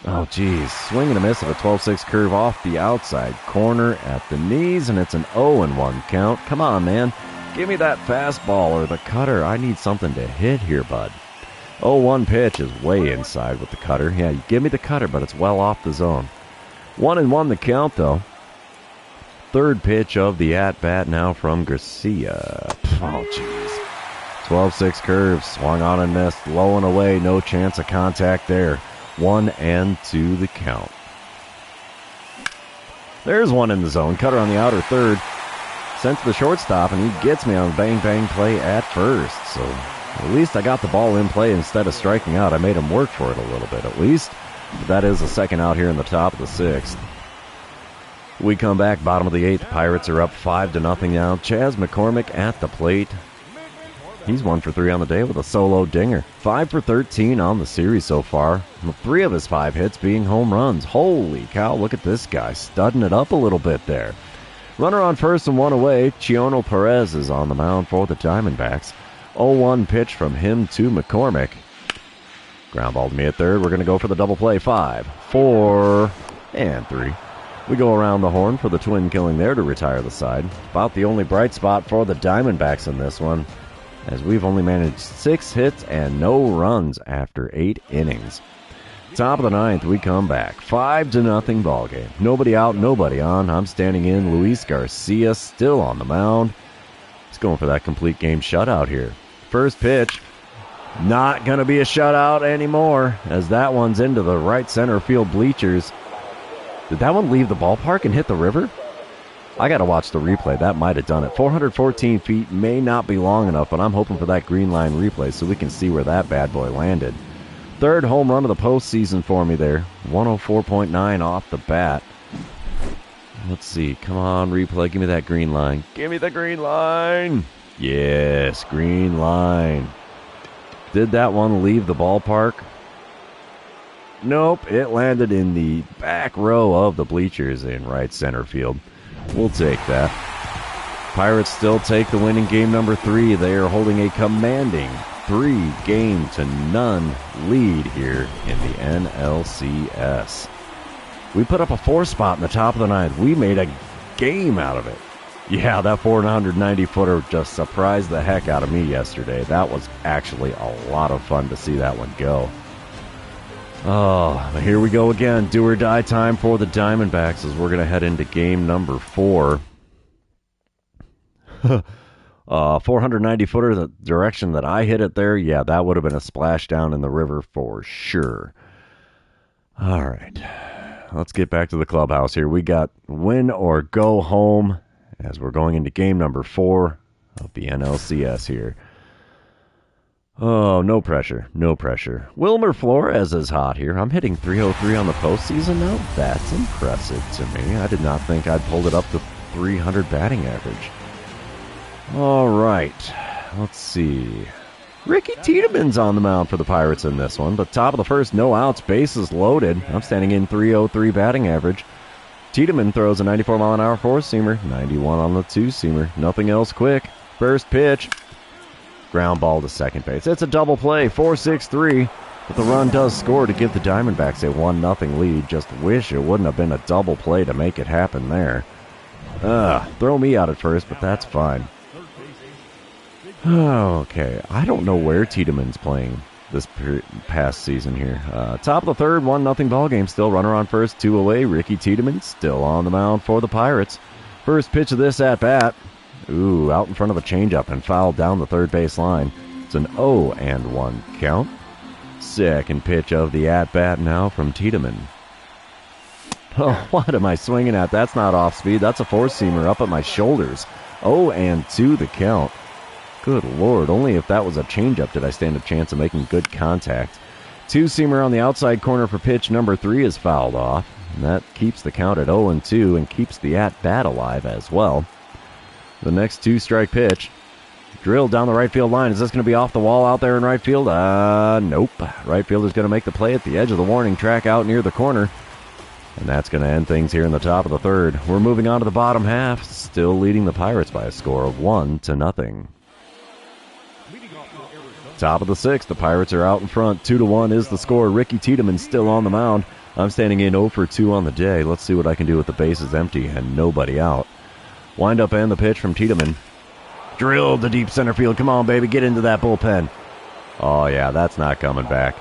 Oh, geez. Swing and a miss of a 12-6 curve off the outside corner at the knees, and it's an 0-1 count. Come on, man. Give me that fastball or the cutter. I need something to hit here, bud. 0-1 pitch is way inside with the cutter. Yeah, you give me the cutter, but it's well off the zone. 1-1 the count, though. Third pitch of the at-bat now from Garcia. Oh, jeez. 12-6 curve, swung on and missed, low and away, no chance of contact there. 1-2 the count. There's one in the zone, cutter on the outer third. Sent to the shortstop, and he gets me on a bang-bang play at first. So at least I got the ball in play instead of striking out. I made him work for it a little bit at least. But that is the second out here in the top of the sixth. We come back, bottom of the eighth. Pirates are up 5-0 now. Chas McCormick at the plate. He's 1 for 3 on the day with a solo dinger. 5 for 13 on the series so far. 3 of his 5 hits being home runs. Holy cow, look at this guy studding it up a little bit there. Runner on first and 1 away. Chiono Perez is on the mound for the Diamondbacks. 0-1 pitch from him to McCormick. Ground ball to me at third. We're going to go for the double play. 5, 4, and 3. We go around the horn for the twin killing there to retire the side. About the only bright spot for the Diamondbacks in this one, as we've only managed 6 hits and no runs after 8 innings. Top of the ninth, we come back. 5-0 ball game. Nobody out, nobody on. I'm standing in. Luis Garcia still on the mound. He's going for that complete game shutout here. First pitch, not going to be a shutout anymore, as that one's into the right center field bleachers. Did that one leave the ballpark and hit the river? I got to watch the replay. That might have done it. 414 feet may not be long enough, but I'm hoping for that green line replay so we can see where that bad boy landed. Third home run of the postseason for me there. 104.9 off the bat. Let's see. Come on, replay. Give me that green line. Give me the green line. Yes, green line. Did that one leave the ballpark? Nope. It landed in the back row of the bleachers in right center field. We'll take that. Pirates still take the win in game number 3. They are holding a commanding 3-0 lead here in the NLCS. We put up a 4 spot in the top of the ninth. We made a game out of it. Yeah, that 490-footer just surprised the heck out of me yesterday. That was actually a lot of fun to see that one go. Oh, here we go again. Do or die time for the Diamondbacks as we're going to head into game number 4. 490-footer, the direction that I hit it there, yeah, that would have been a splashdown in the river for sure. All right, let's get back to the clubhouse here. We got win or go home as we're going into game number 4 of the NLCS here. Oh, no pressure, no pressure. Wilmer Flores is hot here. I'm hitting 303 on the postseason now. That's impressive to me. I did not think I'd pulled it up to 300 batting average. All right, let's see. Ricky Tiedemann's on the mound for the Pirates in this one, but top of the first, no outs, bases loaded. I'm standing in 303 batting average. Tiedemann throws a 94-mile-an-hour four-seamer, 91 on the two-seamer. Nothing else quick. First pitch, ground ball to second base. It's a double play, 4-6-3, but the run does score to give the Diamondbacks a 1-0 lead. Just wish it wouldn't have been a double play to make it happen there. Throw me out at first, but that's fine. Okay, I don't know where Tiedemann's playing this past season here. Top of the third, 1-0 ball game. Still runner on first, 2 away. Ricky Tiedemann still on the mound for the Pirates. First pitch of this at bat. Ooh, out in front of a changeup and fouled down the third base line. It's an 0-1 count. Second pitch of the at bat now from Tiedemann. Oh, what am I swinging at? That's not off speed. That's a four-seamer up at my shoulders. 0-2 the count. Good Lord, only if that was a changeup did I stand a chance of making good contact. Two-seamer on the outside corner for pitch number 3 is fouled off. And that keeps the count at 0-2 and keeps the at-bat alive as well. The next two-strike pitch. Drilled down the right field line. Is this going to be off the wall out there in right field? Nope. Right fielder's going to make the play at the edge of the warning track out near the corner. And that's going to end things here in the top of the third. We're moving on to the bottom half. Still leading the Pirates by a score of 1-0. Top of the sixth, the Pirates are out in front. 2-1 is the score. Ricky Tiedemann still on the mound. I'm standing in 0 for 2 on the day. Let's see what I can do with the bases empty and nobody out. Wind up and the pitch from Tiedemann. Drilled to deep center field. Come on, baby, get into that bullpen. Oh, yeah, that's not coming back.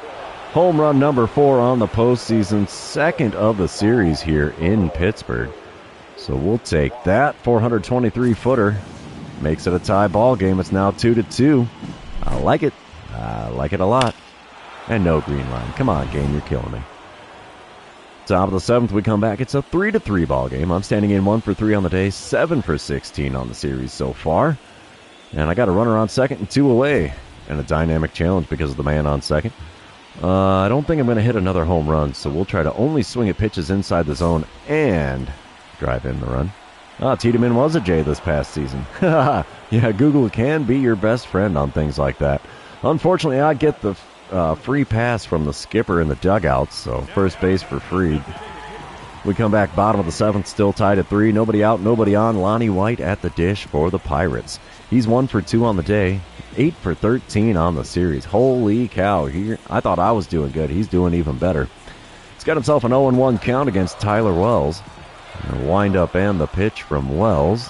Home run number 4 on the postseason. Second of the series here in Pittsburgh. So we'll take that. 423-footer. Makes it a tie ball game. It's now 2-2. I like it. I like it a lot. And no green line. Come on, game, you're killing me. Top of the 7th, we come back. It's a 3-3 ball game. I'm standing in 1 for 3 on the day, 7 for 16 on the series so far. And I got a runner on second and 2 away. And a dynamic challenge because of the man on second. I don't think I'm going to hit another home run, so we'll try to only swing at pitches inside the zone and drive in the run. Tiedemann was a J this past season. Yeah, Google can be your best friend on things like that. Unfortunately, I get the free pass from the skipper in the dugout, so first base for free. We come back bottom of the 7th, still tied at 3. Nobody out, nobody on. Lonnie White at the dish for the Pirates. He's 1 for 2 on the day, 8 for 13 on the series. Holy cow, I thought I was doing good. He's doing even better. He's got himself an 0-1 count against Tyler Wells. And wind up and the pitch from Wells.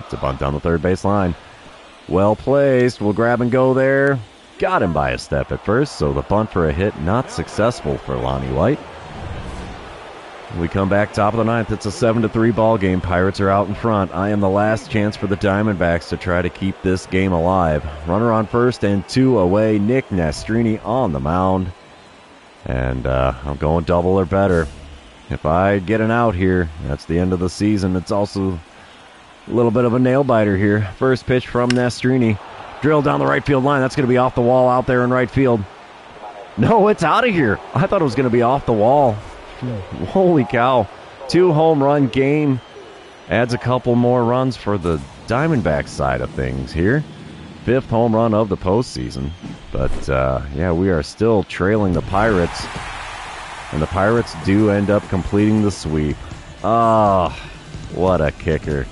It's a bunt down the third base line. Well placed. We'll grab and go there. Got him by a step at first, so the bunt for a hit not successful for Lonnie White. We come back top of the 9th. It's a 7-3 ball game. Pirates are out in front. I am the last chance for the Diamondbacks to try to keep this game alive. Runner on first and 2 away. Nick Nastrini on the mound. And I'm going double or better. If I get an out here, that's the end of the season. It's also a little bit of a nail-biter here. First pitch from Nastrini. Drill down the right field line. That's going to be off the wall out there in right field. No, it's out of here. I thought it was going to be off the wall. Holy cow. 2 home run game. Adds a couple more runs for the Diamondbacks side of things here. 5th home run of the postseason. But, yeah, we are still trailing the Pirates. And the Pirates do end up completing the sweep. Ah, what a kicker.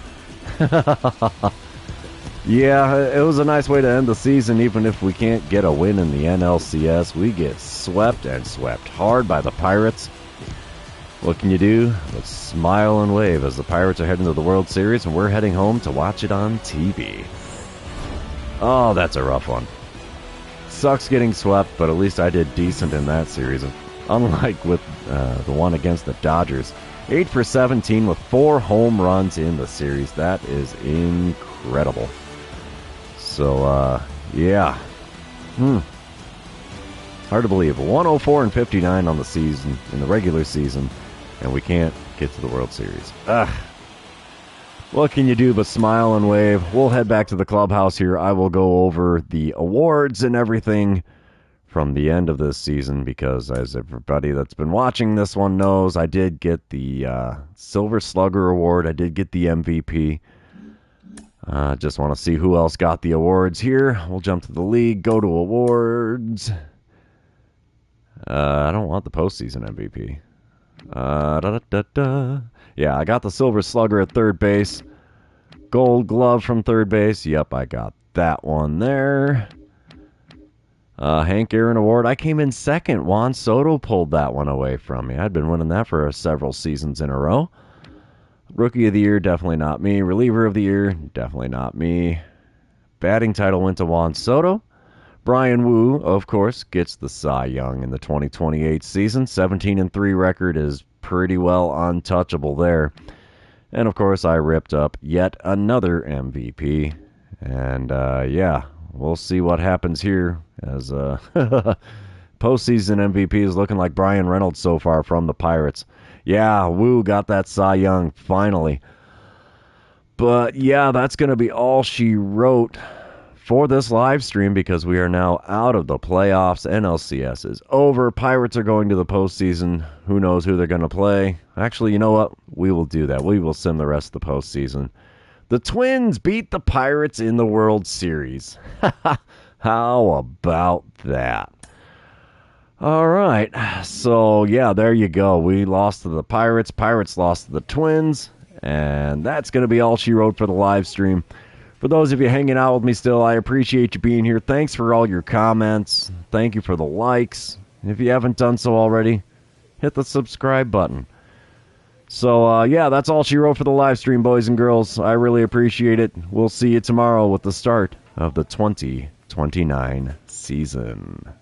Yeah, it was a nice way to end the season. Even if we can't get a win in the NLCS, we get swept and swept hard by the Pirates. What can you do but smile and wave as the Pirates are heading to the World Series and we're heading home to watch it on TV. Oh, that's a rough one. Sucks getting swept, but at least I did decent in that series. Unlike with the one against the Dodgers. 8 for 17 with 4 home runs in the series. That is incredible. So, yeah. Hard to believe. 104 and 59 on the season, in the regular season, and we can't get to the World Series. Ugh. What can you do but smile and wave? We'll head back to the clubhouse here. I will go over the awards and everything from the end of this season because, as everybody that's been watching this one knows, I did get the Silver Slugger Award. I did get the MVP. Just want to see who else got the awards here. We'll jump to the league, go to awards. I don't want the postseason MVP. Yeah, I got the Silver Slugger at third base. Gold Glove from third base. Yep, I got that one there. Hank Aaron Award. I came in second. Juan Soto pulled that one away from me. I'd been winning that for several seasons in a row. Rookie of the Year, definitely not me. Reliever of the Year, definitely not me. Batting title went to Juan Soto. Brian Wu, of course, gets the Cy Young in the 2028 season. 17-3 record is pretty well untouchable there. And, of course, I ripped up yet another MVP. And, yeah, we'll see what happens here as postseason MVP is looking like Brian Reynolds so far from the Pirates. Yeah, Wu got that Cy Young finally. But, yeah, that's going to be all she wrote for this live stream because we are now out of the playoffs. NLCS is over. Pirates are going to the postseason. Who knows who they're going to play? Actually, you know what? We will do that. We will sim the rest of the postseason. The Twins beat the Pirates in the World Series. How about that? All right. So, yeah, there you go. We lost to the Pirates. Pirates lost to the Twins. And that's going to be all she wrote for the live stream. For those of you hanging out with me still, I appreciate you being here. Thanks for all your comments. Thank you for the likes. If you haven't done so already, hit the subscribe button. So, yeah, that's all she wrote for the live stream, boys and girls. I really appreciate it. We'll see you tomorrow with the start of the 2029 season.